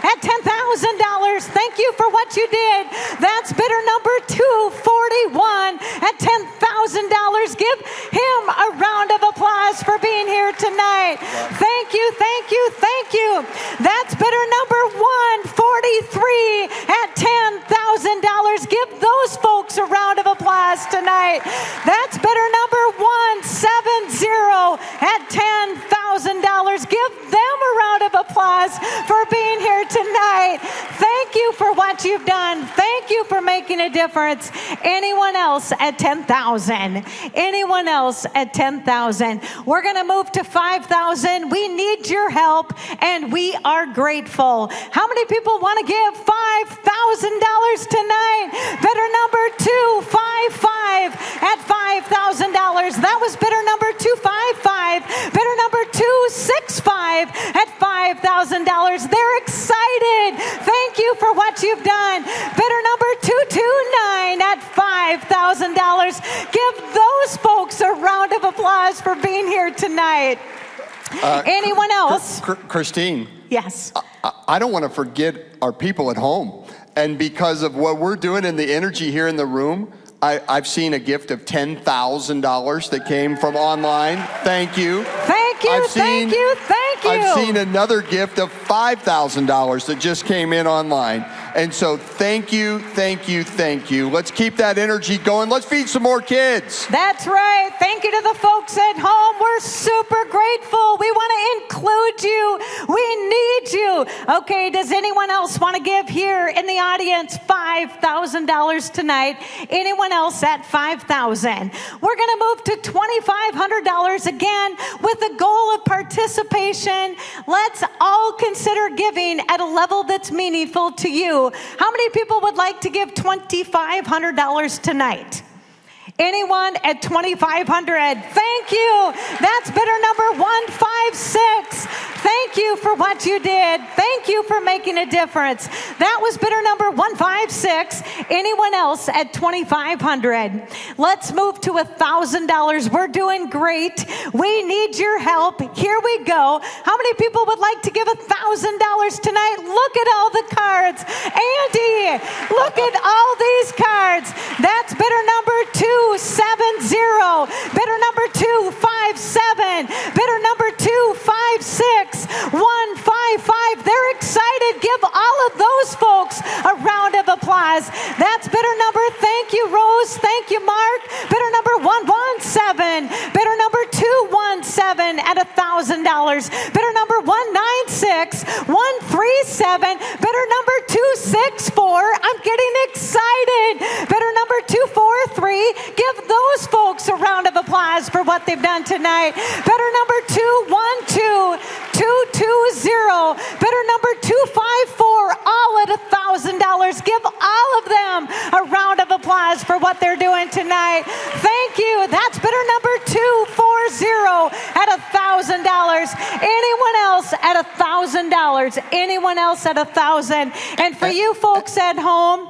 at $10,000. Thank you for what you did. That's bidder number 241 at $10,000. Give him a round of applause for being here tonight. Thank you, thank you, thank you. That's bidder number 143 at $10,000. Give those folks a round of applause tonight. That's bidder number 170 at $10,000. Give them a round of applause for being here tonight. Thank you for what you've done. Thank you for making a difference. Anyone else at $10,000? Anyone else at $10,000? We're going to move to $5,000. We need your help, and we are grateful. How many people want to give $5,000 tonight? Bidder number 255 at $5,000. That was bidder number 255. Bidder number 265 at $5,000. They're excited. Thank you for what you've done. Bidder number 229 at $5,000. Give those folks a round of applause for being here tonight. Anyone else? Christine. Yes. I don't want to forget our people at home. And because of what we're doing and the energy here in the room, I've seen a gift of $10,000 that came from online. Thank you. Thank you, thank you, thank you. I've seen another gift of $5,000 that just came in online. And so thank you, thank you, thank you. Let's keep that energy going. Let's feed some more kids. That's right. Thank you to the folks at home. We're super grateful. We want to include you. We need you. Okay, does anyone else want to give here in the audience $5,000 tonight? Anyone else at $5,000? We're going to move to $2,500 again with the goal of participation. Let's all consider giving at a level that's meaningful to you. How many people would like to give $2,500 tonight? Anyone at $2,500? Thank you. That's bidder number 156. Thank you for what you did. Thank you for making a difference. That was bidder number 156. Anyone else at $2,500? Let's move to $1,000. We're doing great. We need your help. Here we go. How many people would like to give $1,000 tonight? Look at all the cards. Andy, look at all these cards. That's bidder number 270. Bidder number 257. Bidder number 256. 155. They're excited. Give all of those folks a round of applause. That's bidder number, thank you, Rose. Thank you, Mark. Bidder number 117. Bidder number 217 at $1,000. Bidder number 196. 137. Bidder number 264. I'm getting excited. Bidder number 243. Give those folks a round of applause for what they've done tonight. Bidder number 212. 220. Bidder number 254. All at $1,000. Give all of them a round of applause for what they're doing tonight. Thank you. That's bidder number 240. 440 at $1,000. Anyone else at $1,000? Anyone else at $1,000? And for you folks at home,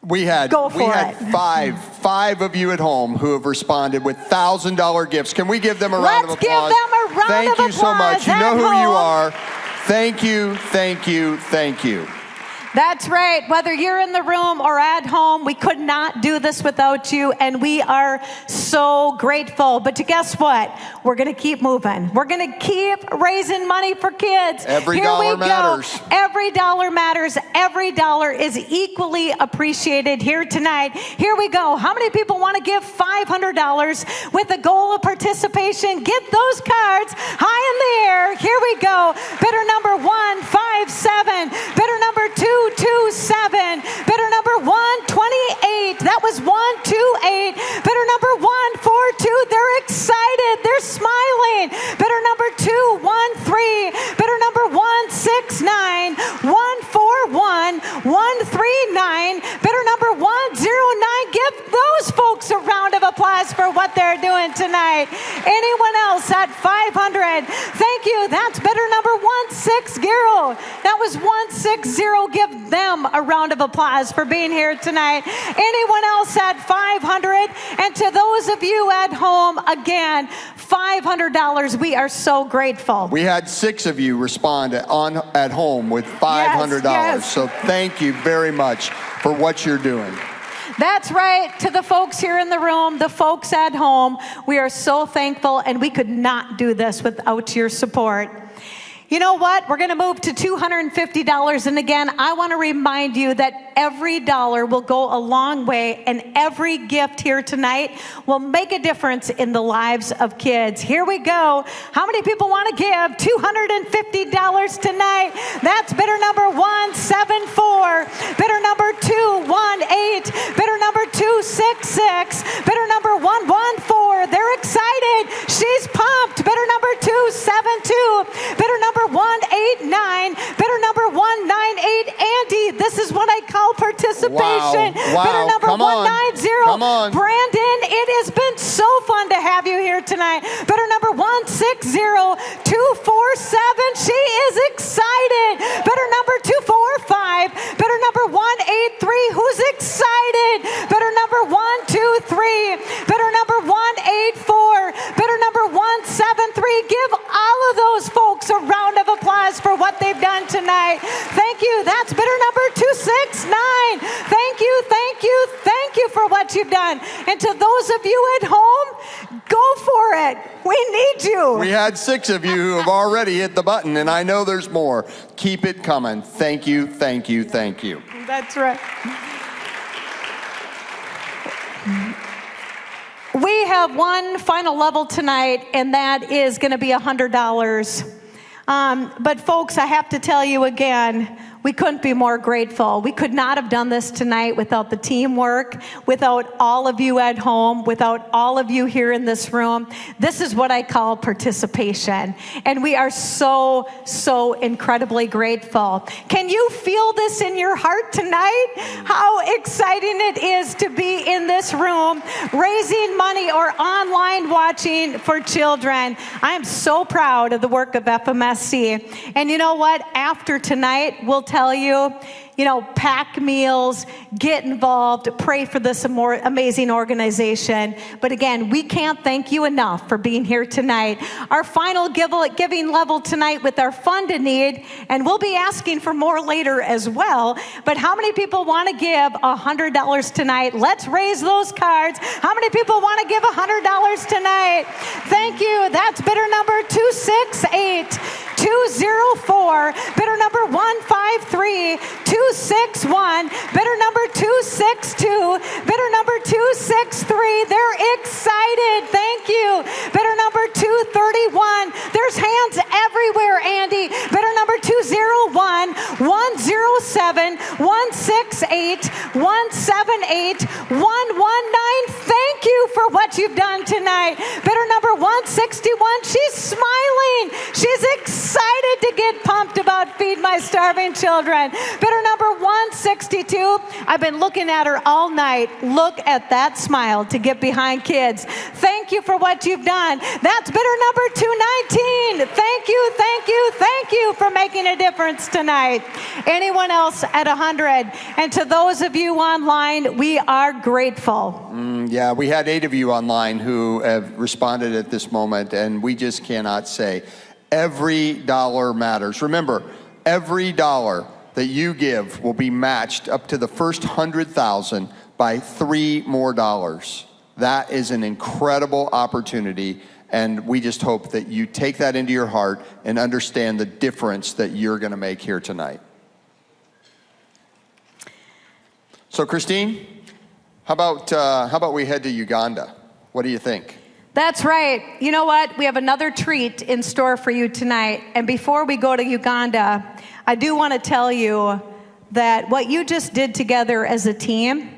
we had five of you at home who have responded with $1,000 gifts. Can we give them a round of applause? Let's give them a round of applause. Thank you so much. You know who you home. are. Thank you, thank you, thank you. That's right. Whether you're in the room or at home, we could not do this without you, and we are so grateful. But guess what? We're going to keep moving. We're going to keep raising money for kids. Every dollar matters. Every dollar matters. Every dollar is equally appreciated here tonight. Here we go. How many people want to give $500 with the goal of participation? Get those cards high in the air. Here we go. Bidder number 157. Bidder number 227. Bidder number 128. That was 128. Bidder number 142. They're excited. They're smiling. Bidder number 213. Bidder number 169. 141. 139. Bidder number 109. Give those folks a round of applause for what they're doing tonight. Anyone else at 500? Thank you. That's bidder number 160. That was 160. Give them a round of applause for being here tonight. Anyone else at 500? And to those of you at home, again, $500. We are so grateful. We had 6 of you respond at home with $500. Yes. So thank you very much for what you're doing. That's right. To the folks here in the room, the folks at home, we are so thankful, and we could not do this without your support. You know what? We're going to move to $250. And again, I want to remind you that every dollar will go a long way, and every gift here tonight will make a difference in the lives of kids. Here we go. How many people want to give $250 tonight? That's bidder number 174, bidder number 218, bidder number 266, bidder number 114. They're excited. She's pumped. Bidder number 272, bidder number 189, bidder number 198. Andy, this is what I call participation. Wow. Bidder number Come on. 190. Come on. Brandon, it has been so fun to have you here tonight. Bidder number 160, 247. She is excited. Bidder number 245, bidder number 183. Who's excited? Bidder number 123, bidder number 184, bidder number 173. Give all of those folks a round of applause for what they've done tonight. Thank you. That's bidder number 269. Thank you, thank you, thank you for what you've done. And to those of you at home, go for it. We need you. We had 6 of you who have already hit the button, and I know there's more. Keep it coming. Thank you, thank you, thank you. That's right. We have one final level tonight, and that is going to be $100. But folks, I have to tell you again, we couldn't be more grateful. We could not have done this tonight without the teamwork, without all of you at home, without all of you here in this room. This is what I call participation. And we are so, so incredibly grateful. Can you feel this in your heart tonight? How exciting it is to be in this room, raising money or online watching for children. I am so proud of the work of FMSC. And you know what? After tonight, we'll tell you, pack meals, get involved, pray for this amazing organization. But again, we can't thank you enough for being here tonight. Our final giving level tonight with our fund in need, and we'll be asking for more later as well. But how many people want to give $100 tonight? Let's raise those cards. How many people want to give $100 tonight? Thank you. That's bidder number 268, 204, bidder number 153, 261, bidder number 262, bidder number 263. They're excited. Thank you. Bidder number 231. There's hands everywhere, Andy. Bidder number 201, 107, 168, 178, 119. Thank you for for what you've done tonight. Bidder number 161, she's smiling. She's excited to get pumped about Feed My Starving Children. Bidder number 162, I've been looking at her all night. Look at that smile to get behind kids. Thank you for what you've done. That's bidder number 219. Thank you, thank you, thank you for making a difference tonight. Anyone else at 100? And to those of you online, we are grateful. Yeah, we had 8 of you online who have responded at this moment, and we just cannot say. Every dollar matters. Remember, every dollar that you give will be matched up to the first 100,000 by $3 more. That is an incredible opportunity, and we just hope that you take that into your heart and understand the difference that you're going to make here tonight. So, Christine, how about we head to Uganda? What do you think? That's right. You know what? We have another treat in store for you tonight. And before we go to Uganda, I do want to tell you that what you just did together as a team,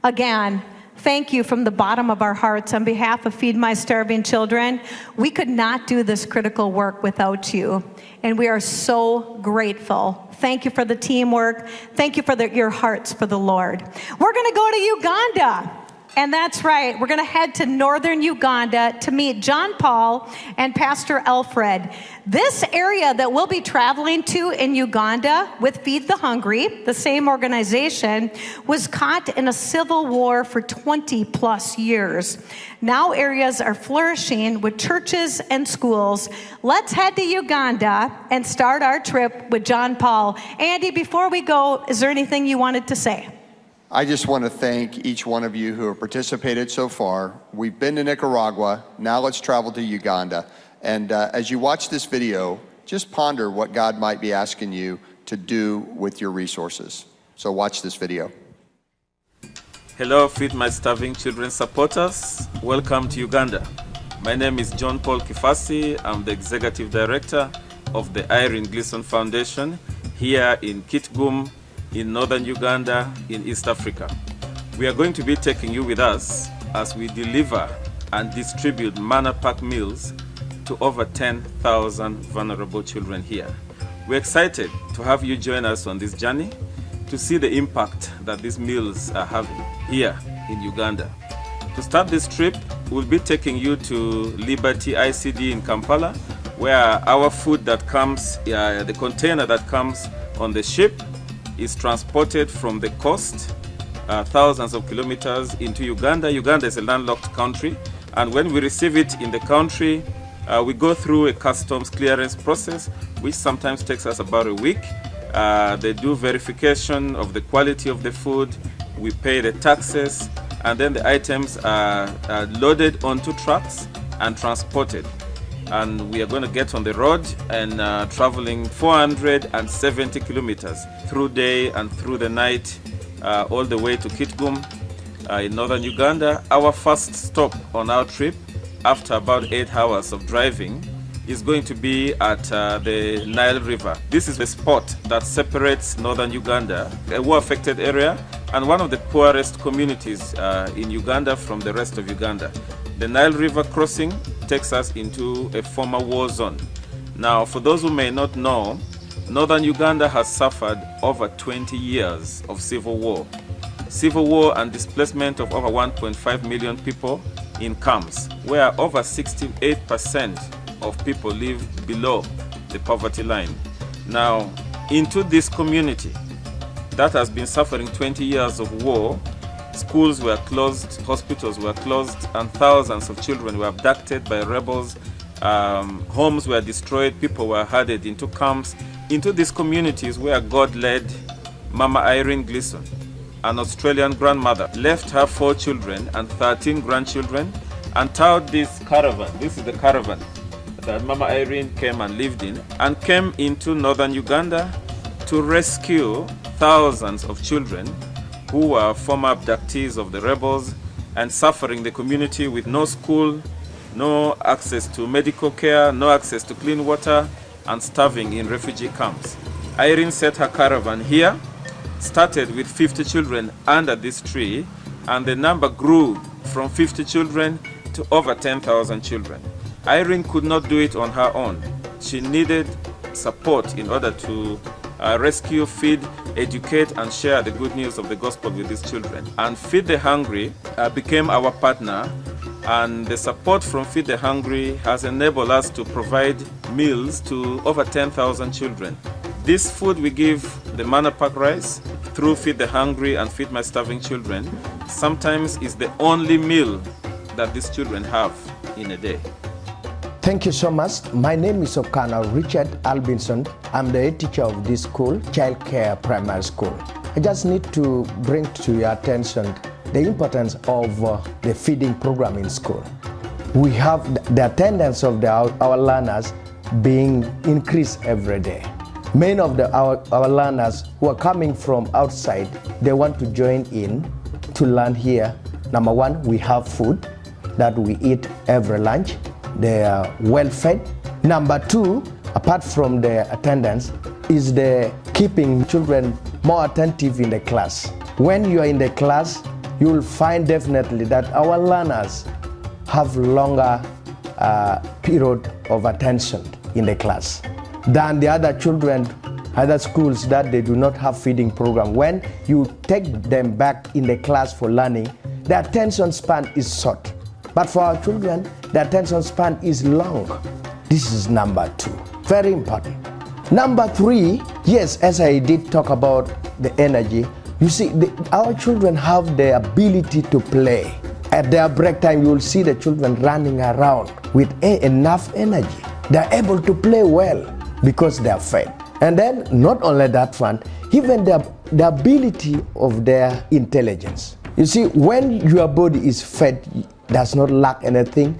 again, thank you from the bottom of our hearts on behalf of Feed My Starving Children. We could not do this critical work without you, and we are so grateful. Thank you for the teamwork. Thank you for your hearts for the Lord. We're going to go to Uganda. And that's right. We're going to head to northern Uganda to meet John Paul and Pastor Alfred. This area that we'll be traveling to in Uganda with Feed the Hungry, the same organization, was caught in a civil war for 20 plus years. Now areas are flourishing with churches and schools. Let's head to Uganda and start our trip with John Paul. Andy, before we go, is there anything you wanted to say? I just want to thank each one of you who have participated so far. We've been to Nicaragua. Now let's travel to Uganda. And as you watch this video, just ponder what God might be asking you to do with your resources. So watch this video. Hello, Feed My Starving Children supporters. Welcome to Uganda. My name is John Paul Kifasi. I'm the Executive Director of the Irene Gleason Foundation here in Kitgum, in northern Uganda, in East Africa. We are going to be taking you with us as we deliver and distribute MannaPack meals to over 10,000 vulnerable children here. We're excited to have you join us on this journey to see the impact that these meals are having here in Uganda. To start this trip, we'll be taking you to Liberty ICD in Kampala, where our food that comes, the container that comes on the ship is transported from the coast, thousands of kilometers into Uganda. Uganda is a landlocked country, and when we receive it in the country, we go through a customs clearance process, which sometimes takes us about a week. They do verification of the quality of the food, we pay the taxes, and then the items are loaded onto trucks and transported. And we are going to get on the road and traveling 470 kilometers through day and through the night, all the way to Kitgum in northern Uganda. Our first stop on our trip, after about 8 hours of driving, is going to be at the Nile River. This is the spot that separates northern Uganda, a war-affected area, and one of the poorest communities in Uganda from the rest of Uganda. The Nile River crossing takes us into a former war zone. Now, for those who may not know, northern Uganda has suffered over 20 years of civil war. Civil war and displacement of over 1.5 million people in camps, where over 68% of people live below the poverty line. Now, into this community that has been suffering 20 years of war, schools were closed, hospitals were closed, and thousands of children were abducted by rebels. Homes were destroyed, people were herded into camps, into these communities where God led Mama Irene Gleason, an Australian grandmother, left her 4 children and 13 grandchildren and towed this caravan. This is the caravan that Mama Irene came and lived in, and came into northern Uganda to rescue thousands of children who were former abductees of the rebels and suffering the community with no school, no access to medical care, no access to clean water, and starving in refugee camps. Irene set her caravan here, started with 50 children under this tree, and the number grew from 50 children to over 10,000 children. Irene could not do it on her own. She needed support in order to rescue, feed, educate, and share the good news of the gospel with these children. And Feed the Hungry became our partner, and the support from Feed the Hungry has enabled us to provide meals to over 10,000 children. This food we give, the MannaPack rice, through Feed the Hungry and Feed My Starving Children, sometimes is the only meal that these children have in a day. Thank you so much. My name is Okana Richard Albinson. I'm the head teacher of this school, Child Care Primary School. I just need to bring to your attention the importance of the feeding program in school. We have the attendance of our learners being increased every day. Many of our learners who are coming from outside, they want to join in to learn here. Number one, we have food that we eat every lunch. They are well fed. Number two, apart from the attendance, is the keeping children more attentive in the class. When you are in the class, you will find definitely that our learners have longer period of attention in the class than the other children, other schools that they do not have feeding program. When you take them back in the class for learning, the attention span is short. But for our children, the attention span is long. This is number two, very important. Number three, yes, as I did talk about the energy, you see, our children have the ability to play. At their break time, you will see the children running around with enough energy. They're able to play well because they are fed. And then, not only that one, even the ability of their intelligence. You see, when your body is fed, does not lack anything,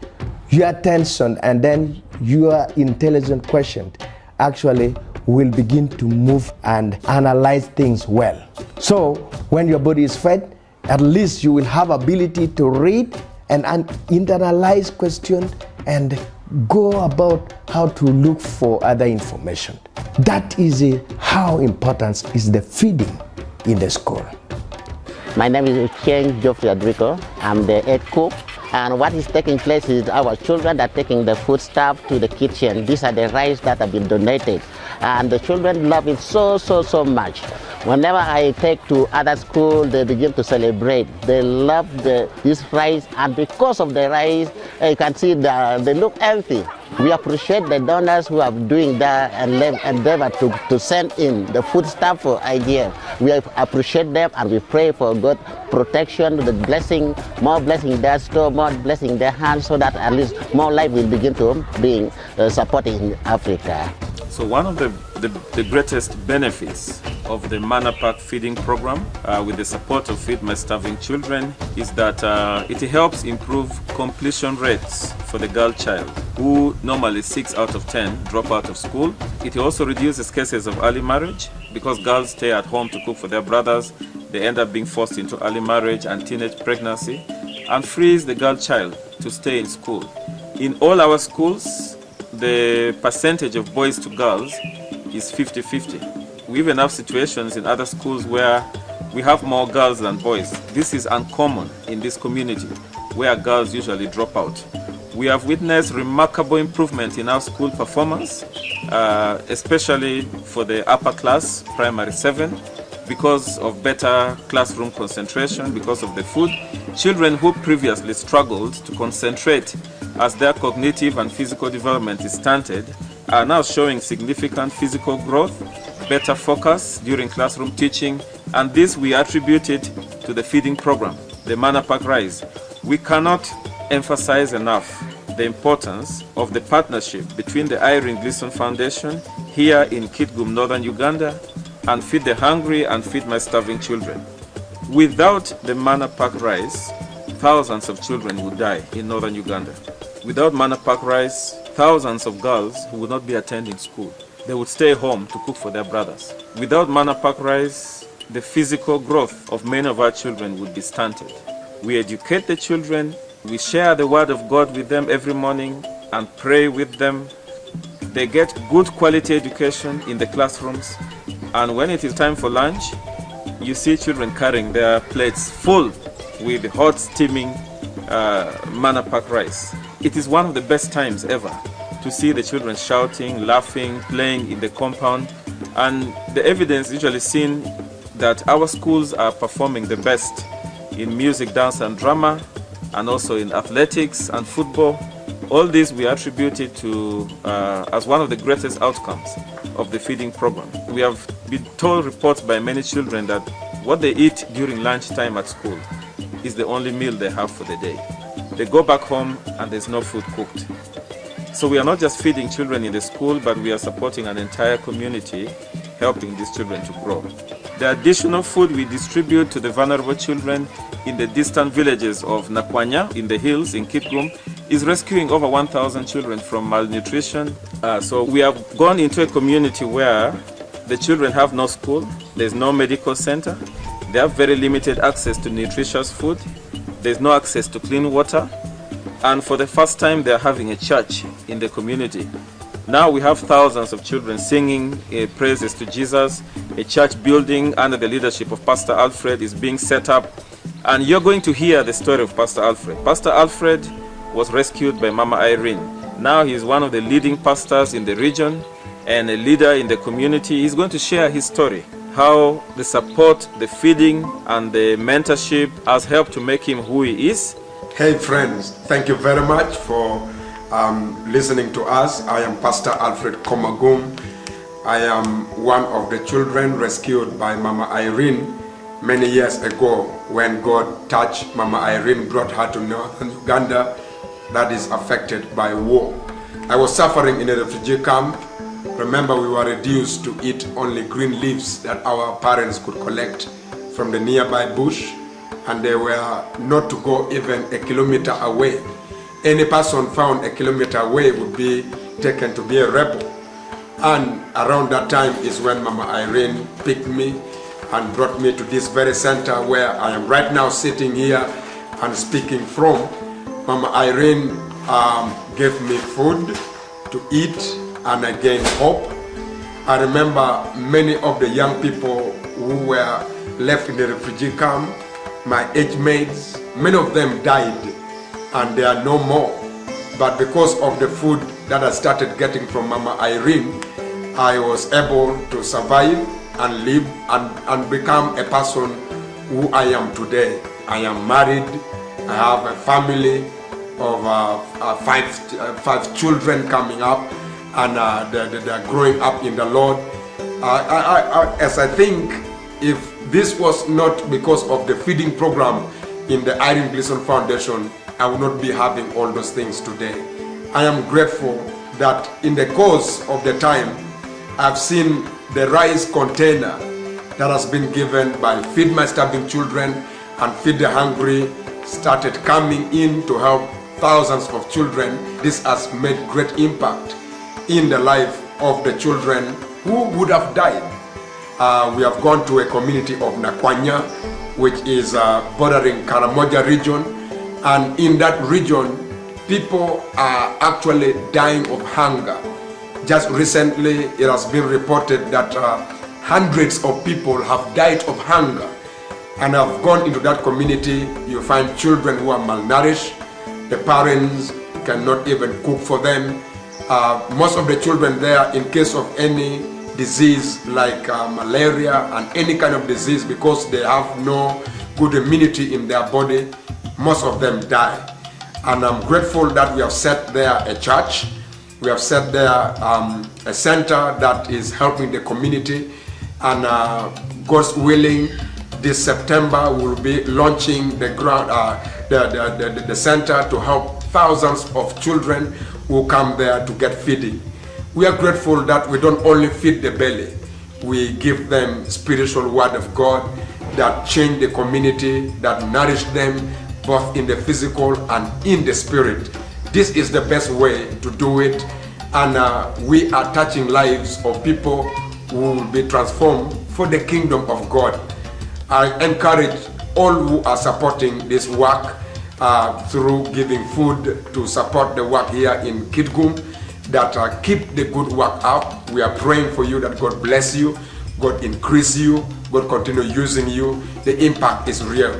your attention and then your intelligent quotient actually will begin to move and analyze things well. So when your body is fed, at least you will have ability to read and internalize questions and go about how to look for other information. That is how important is the feeding in the school. My name is Chen Geoffrey Adrico. I'm the head cook. And what is taking place is our children are taking the food stuff to the kitchen. These are the rice that have been donated. And the children love it so much. Whenever I take to other schools, they begin to celebrate. They love this rice, and because of the rice, you can see they look healthy. We appreciate the donors who are doing that and endeavor to send in the food stuff for IGF. We appreciate them and we pray for God protection, the blessing, more blessing in their store, more blessing in their hands, so that at least more life will begin to be supported in Africa. So one of the greatest benefits of the MannaPack feeding program with the support of Feed My Starving Children is that it helps improve completion rates for the girl child, who normally 6 out of 10 drop out of school. It also reduces cases of early marriage because girls stay at home to cook for their brothers. They end up being forced into early marriage and teenage pregnancy, and frees the girl child to stay in school. In all our schools, the percentage of boys to girls is 50-50. We even have situations in other schools where we have more girls than boys. This is uncommon in this community, where girls usually drop out. We have witnessed remarkable improvement in our school performance, especially for the upper class, primary 7, because of better classroom concentration, because of the food. Children who previously struggled to concentrate as their cognitive and physical development is stunted are now showing significant physical growth, better focus during classroom teaching, and this we attributed to the feeding program, the MannaPack Rise. We cannot emphasize enough the importance of the partnership between the Irene Gleason Foundation here in Kitgum, northern Uganda, and Feed the Hungry and Feed My Starving Children. Without the MannaPack Rise, thousands of children would die in northern Uganda. Without MannaPack Rise, thousands of girls who would not be attending school. They would stay home to cook for their brothers. Without MannaPack Rise, the physical growth of many of our children would be stunted. We educate the children, we share the word of God with them every morning and pray with them. They get good quality education in the classrooms, and when it is time for lunch, you see children carrying their plates full with hot steaming MannaPack rice. It is one of the best times ever to see the children shouting, laughing, playing in the compound, and the evidence usually seen that our schools are performing the best in music, dance and drama, and also in athletics and football. All this we attribute it to as one of the greatest outcomes of the feeding program. We have been told reports by many children that what they eat during lunchtime at school is the only meal they have for the day. They go back home and there's no food cooked. So we are not just feeding children in the school, but we are supporting an entire community, helping these children to grow. The additional food we distribute to the vulnerable children in the distant villages of Nakwanya in the hills in Kitgum is rescuing over 1,000 children from malnutrition. So we have gone into a community where the children have no school, there's no medical center, they have very limited access to nutritious food, there's no access to clean water, and for the first time they're having a church in the community. Now we have thousands of children singing praises to Jesus. A church building under the leadership of Pastor Alfred is being set up, and you're going to hear the story of Pastor Alfred. Pastor Alfred was rescued by Mama Irene. Now he is one of the leading pastors in the region and a leader in the community. He's going to share his story, how the support, the feeding and the mentorship has helped to make him who he is. Hey friends, thank you very much for listening to us. I am Pastor Alfred Komagum. I am one of the children rescued by Mama Irene many years ago when God touched Mama Irene, brought her to northern Uganda that is affected by war. I was suffering in a refugee camp. Remember, we were reduced to eat only green leaves that our parents could collect from the nearby bush, and they were not to go even a kilometer away. Any person found a kilometer away would be taken to be a rebel. And around that time is when Mama Irene picked me and brought me to this very center where I am right now sitting here and speaking from. Mama Irene gave me food to eat and I gained hope. I remember many of the young people who were left in the refugee camp, my age mates, many of them died and they are no more. But because of the food that I started getting from Mama Irene, I was able to survive and live and become a person who I am today. I am married, I have a family of five children coming up, and they're growing up in the Lord. As I think, if this was not because of the feeding program in the Irene Gleason Foundation, I would not be having all those things today. I am grateful that in the course of the time, I've seen the rice container that has been given by Feed My Starving Children and Feed the Hungry started coming in to help thousands of children. This has made great impact in the life of the children who would have died. We have gone to a community of Nakwanya, which is bordering Karamoja region, and in that region, people are actually dying of hunger. Just recently, it has been reported that hundreds of people have died of hunger. And I've gone into that community, you find children who are malnourished, the parents cannot even cook for them. Most of the children there, in case of any disease like malaria and any kind of disease, because they have no good immunity in their body, most of them die. And I'm grateful that we have set there a church. We have set there a center that is helping the community, and God's willing, this September we'll be launching the center to help thousands of children who come there to get feeding. We are grateful that we don't only feed the belly, we give them spiritual word of God that change the community, that nourish them both in the physical and in the spirit. This is the best way to do it, and we are touching lives of people who will be transformed for the kingdom of God. I encourage all who are supporting this work through giving food to support the work here in Kitgum, that keep the good work up. We are praying for you that God bless you, God increase you, God continue using you. The impact is real.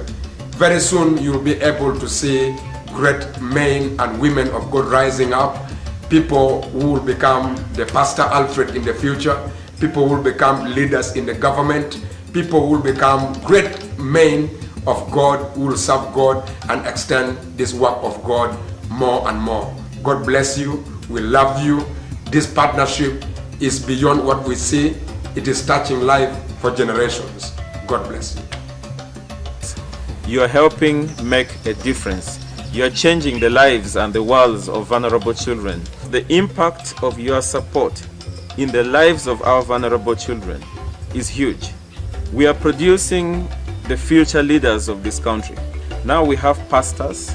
Very soon you'll be able to see great men and women of God rising up, people who will become the Pastor Alfred in the future, people who will become leaders in the government, people who will become great men of God who will serve God and extend this work of God more and more. God bless you. We love you. This partnership is beyond what we see. It is touching life for generations. God bless you. You are helping make a difference. You are changing the lives and the worlds of vulnerable children. The impact of your support in the lives of our vulnerable children is huge. We are producing the future leaders of this country. Now we have pastors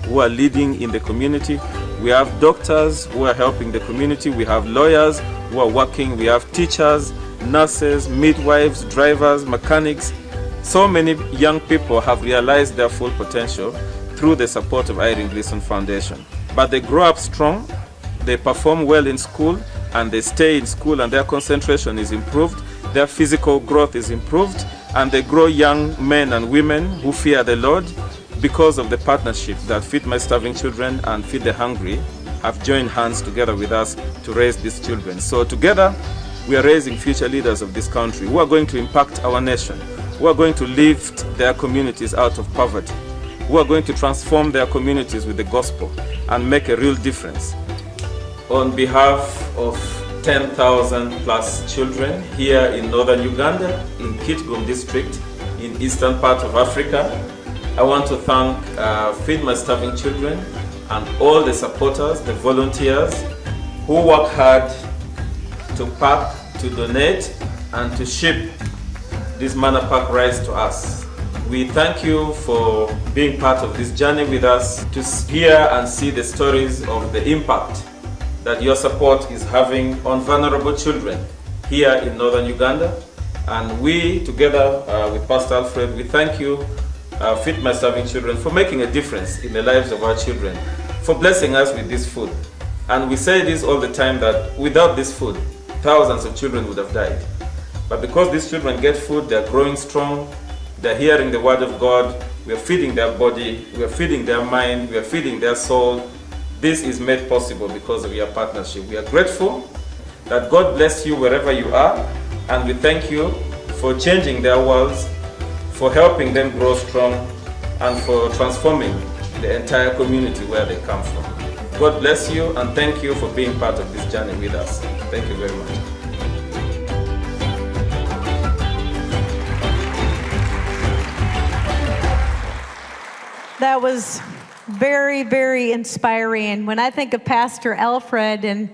who are leading in the community. We have doctors who are helping the community. We have lawyers who are working. We have teachers, nurses, midwives, drivers, mechanics. So many young people have realized their full potential through the support of Irene Gleason Foundation. But they grow up strong, they perform well in school, and they stay in school, and their concentration is improved, their physical growth is improved, and they grow young men and women who fear the Lord because of the partnership that Feed My Starving Children and Feed the Hungry have joined hands together with us to raise these children. So together, we are raising future leaders of this country who are going to impact our nation, who are going to lift their communities out of poverty, who are going to transform their communities with the gospel and make a real difference. On behalf of 10,000 plus children here in northern Uganda, in Kitgum district, in eastern part of Africa, I want to thank Feed My Starving Children and all the supporters, the volunteers who work hard to pack, to donate, and to ship this MannaPack rice to us. We thank you for being part of this journey with us, to hear and see the stories of the impact that your support is having on vulnerable children here in northern Uganda. And we, together with Pastor Alfred, we thank you, Feed My Starving Children, for making a difference in the lives of our children, for blessing us with this food. And we say this all the time, that without this food, thousands of children would have died. But because these children get food, they're growing strong, they're hearing the word of God, we are feeding their body, we are feeding their mind, we are feeding their soul. This is made possible because of your partnership. We are grateful that God bless you wherever you are, and we thank you for changing their worlds, for helping them grow strong, and for transforming the entire community where they come from. God bless you, and thank you for being part of this journey with us. Thank you very much. That was very, very inspiring. When I think of Pastor Alfred and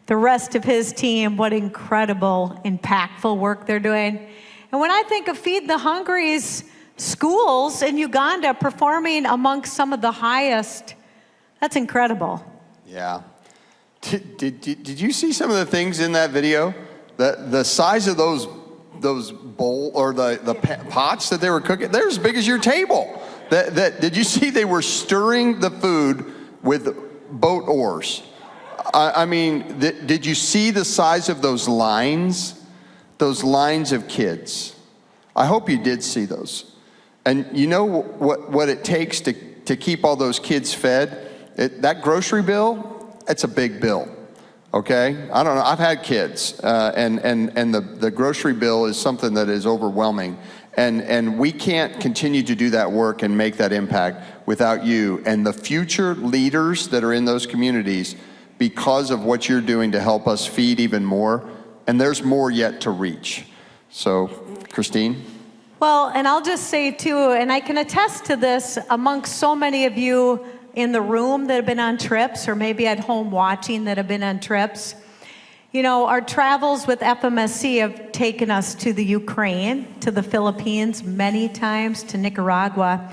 the rest of his team, what incredible, impactful work they're doing. And when I think of Feed the Hungry's schools in Uganda performing amongst some of the highest, that's incredible. Yeah. Did you see some of the things in that video? The size of those bowl or the pots that they were cooking, they're as big as your table. Did you see they were stirring the food with boat oars? I mean, did you see the size of those lines? Those lines of kids. I hope you did see those. And you know what it takes to keep all those kids fed? That grocery bill, it's a big bill. Okay? I don't know. I've had kids, and the grocery bill is something that is overwhelming. And we can't continue to do that work and make that impact without you and the future leaders that are in those communities because of what you're doing to help us feed even more. And there's more yet to reach. So, Christine? Well, and I'll just say too, and I can attest to this amongst so many of you in the room that have been on trips or maybe at home watching that have been on trips. You know, our travels with FMSC have taken us to the Ukraine, to the Philippines, many times to Nicaragua.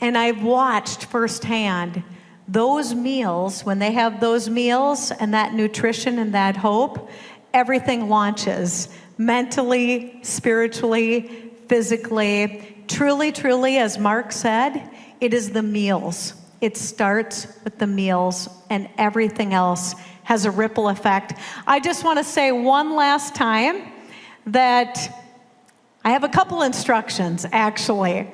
And I've watched firsthand those meals, when they have those meals and that nutrition and that hope, everything launches mentally, spiritually, physically. Truly, truly, as Mark said, it is the meals. It starts with the meals, and everything else has a ripple effect. I just want to say one last time that I have a couple instructions, actually.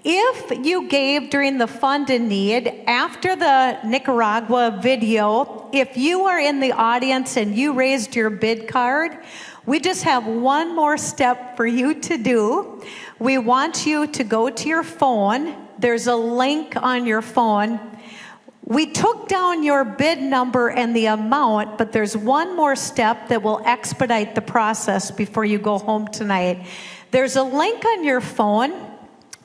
If you gave during the Fund in Need, after the Nicaragua video, if you are in the audience and you raised your bid card, we just have one more step for you to do. We want you to go to your phone. There's a link on your phone. We took down your bid number and the amount, but there's one more step that will expedite the process before you go home tonight. There's a link on your phone.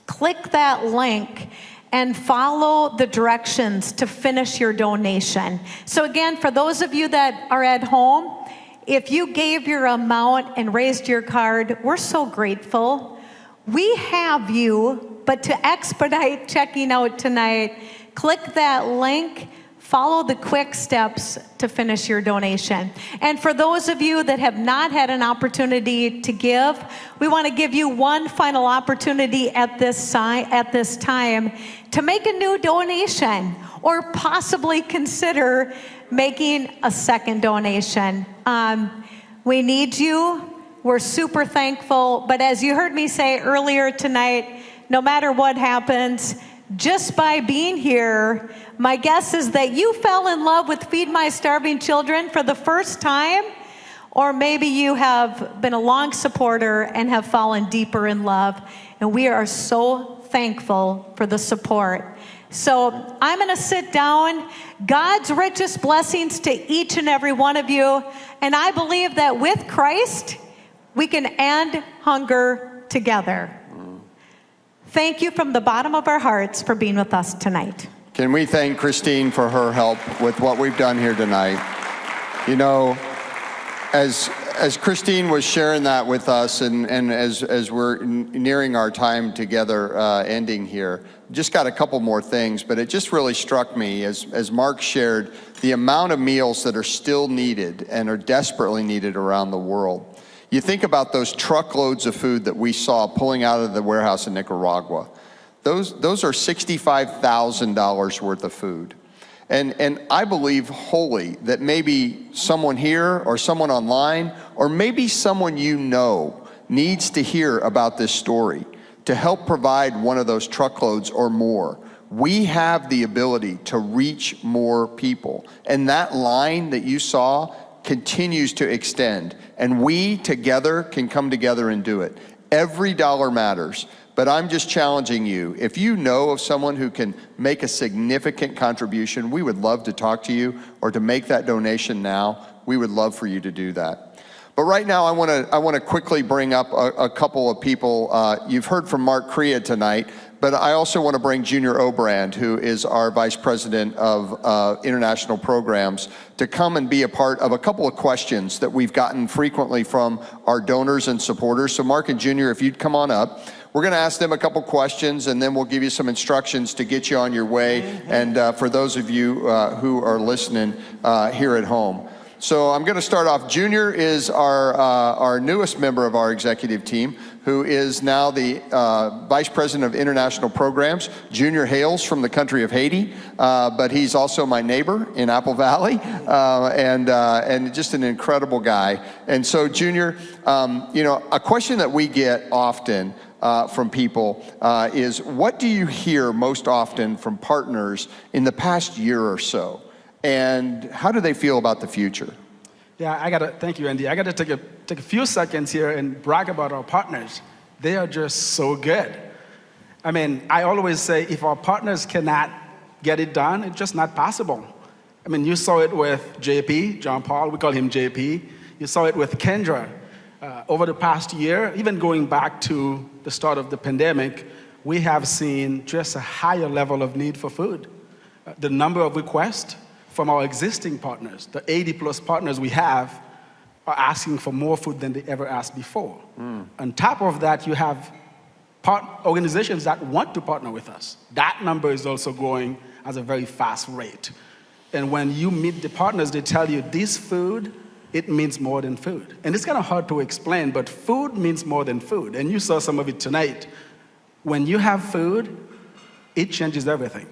Click that link and follow the directions to finish your donation. So again, for those of you that are at home, if you gave your amount and raised your card, we're so grateful. We have you, but to expedite checking out tonight, click that link, follow the quick steps to finish your donation. And for those of you that have not had an opportunity to give, we want to give you one final opportunity at this time to make a new donation or possibly consider making a second donation. We need you. We're super thankful. But as you heard me say earlier tonight, no matter what happens, just by being here, my guess is that you fell in love with Feed My Starving Children for the first time, or maybe you have been a long supporter and have fallen deeper in love. And we are so thankful for the support. So I'm going to sit down. God's richest blessings to each and every one of you. And I believe that with Christ, we can end hunger together. Thank you from the bottom of our hearts for being with us tonight. Can we thank Christine for her help with what we've done here tonight? You know, as Christine was sharing that with us, and as we're nearing our time together ending here, just got a couple more things, but it just really struck me as Mark shared the amount of meals that are still needed and are desperately needed around the world. You think about those truckloads of food that we saw pulling out of the warehouse in Nicaragua. Those are $65,000 worth of food. And I believe wholly that maybe someone here or someone online or maybe someone you know needs to hear about this story to help provide one of those truckloads or more. We have the ability to reach more people. And that line that you saw continues to extend. And we together can come together and do it. Every dollar matters. But I'm just challenging you. If you know of someone who can make a significant contribution, we would love to talk to you, or to make that donation now. We would love for you to do that. But right now, I want to quickly bring up a couple of people. You've heard from Mark Crea tonight, but I also want to bring Junior Obrand, who is our Vice President of International Programs, to come and be a part of a couple of questions that we've gotten frequently from our donors and supporters. So Mark and Junior, if you'd come on up. We're going to ask them a couple questions, and then we'll give you some instructions to get you on your way, and for those of you who are listening here at home. So I'm going to start off. Junior is our newest member of our executive team, who is now the Vice President of International Programs. Junior hails from the country of Haiti, but he's also my neighbor in Apple Valley, and just an incredible guy. And so Junior, you know, a question that we get often from people is, what do you hear most often from partners in the past year or so? And how do they feel about the future? Yeah, thank you, Andy. I got to take a few seconds here and brag about our partners. They are just so good. I mean, I always say if our partners cannot get it done, it's just not possible. I mean, you saw it with JP, John Paul, we call him JP. You saw it with Kendra. Over the past year, even going back to the start of the pandemic, we have seen just a higher level of need for food. The number of requests from our existing partners, the 80+ partners we have, are asking for more food than they ever asked before. On top of that, you have organizations that want to partner with us. That number is also growing at a very fast rate. And when you meet the partners, they tell you this food, it means more than food. And it's kind of hard to explain, but food means more than food. And you saw some of it tonight. When you have food, it changes everything.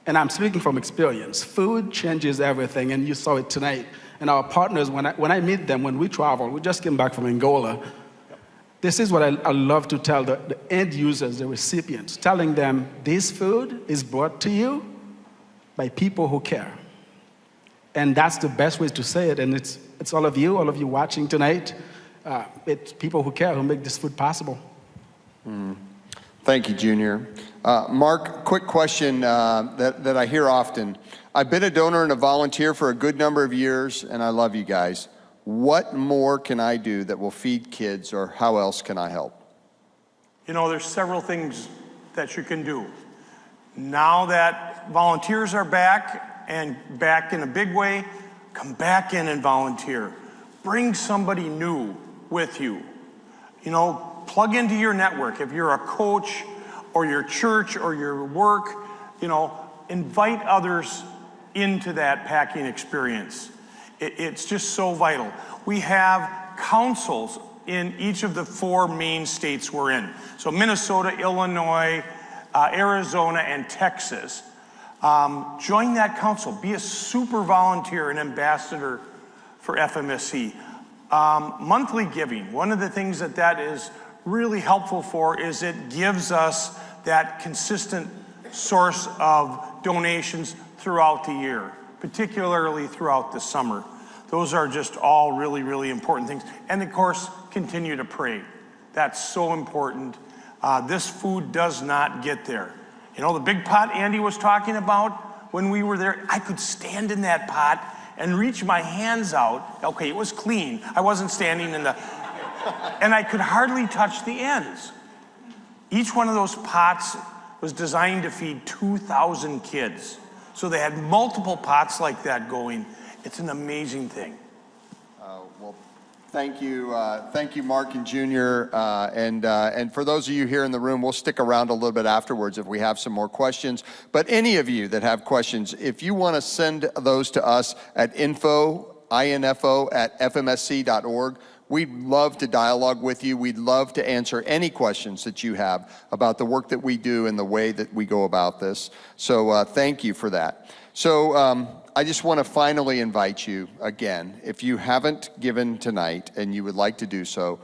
And I'm speaking from experience. Food changes everything, and you saw it tonight. And our partners, when I meet them, when we travel, we just came back from Angola, This is what I love to tell the end users, the recipients, telling them this food is brought to you by people who care. And that's the best way to say it. And it's all of you watching tonight. It's people who care who make this food possible. Thank you, Junior. Mark, quick question that I hear often. I've been a donor and a volunteer for a good number of years, and I love you guys. What more can I do that will feed kids, or how else can I help? You know, there's several things that you can do. Now that volunteers are back, and back in a big way, come back in and volunteer. Bring somebody new with you. You know, plug into your network. If you're a coach or your church or your work, you know, invite others into that packing experience. It's just so vital. We have councils in each of the 4 main states we're in. So Minnesota, Illinois, Arizona, and Texas. Join that council. Be a super volunteer and ambassador for FMSC. Monthly giving. One of the things that is really helpful for is it gives us that consistent source of donations throughout the year, particularly throughout the summer. Those are just all really, really important things. And of course, continue to pray. That's so important. This food does not get there. You know, the big pot Andy was talking about when we were there, I could stand in that pot and reach my hands out. Okay, it was clean. I wasn't standing in the, and I could hardly touch the ends. Each one of those pots was designed to feed 2,000 kids. So they had multiple pots like that going. It's an amazing thing. Well, thank you, Mark and Junior, and for those of you here in the room, we'll stick around a little bit afterwards if we have some more questions. But any of you that have questions, if you want to send those to us at info@fmsc.org. We'd love to dialogue with you. We'd love to answer any questions that you have about the work that we do and the way that we go about this. So thank you for that. So I just want to finally invite you again, if you haven't given tonight and you would like to do so,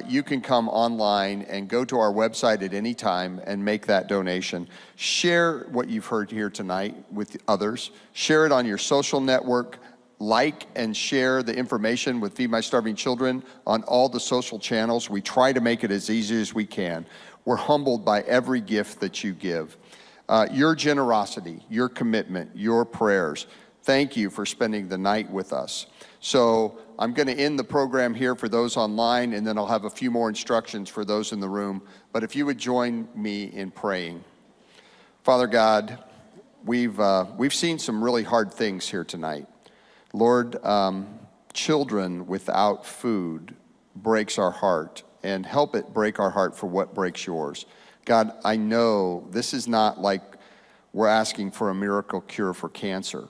you can come online and go to our website at any time and make that donation. Share what you've heard here tonight with others. Share it on your social network. Like and share the information with Feed My Starving Children on all the social channels. We try to make it as easy as we can. We're humbled by every gift that you give. Your generosity, your commitment, your prayers. Thank you for spending the night with us. So I'm going to end the program here for those online, and then I'll have a few more instructions for those in the room. But if you would join me in praying. Father God, we've seen some really hard things here tonight. Lord, children without food breaks our heart, and help it break our heart for what breaks yours. God, I know this is not like we're asking for a miracle cure for cancer.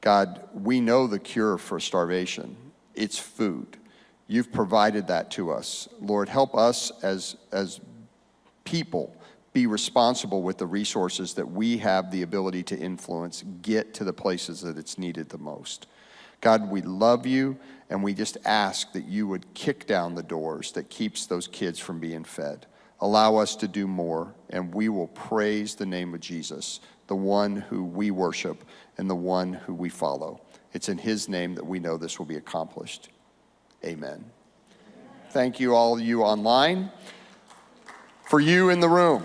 God, we know the cure for starvation. It's food. You've provided that to us. Lord, help us as people be responsible with the resources that we have the ability to influence, get to the places that it's needed the most. God, we love you, and we just ask that you would kick down the doors that keeps those kids from being fed. Allow us to do more, and we will praise the name of Jesus, the one who we worship and the one who we follow. It's in his name that we know this will be accomplished. Amen. Thank you, all of you online. For you in the room.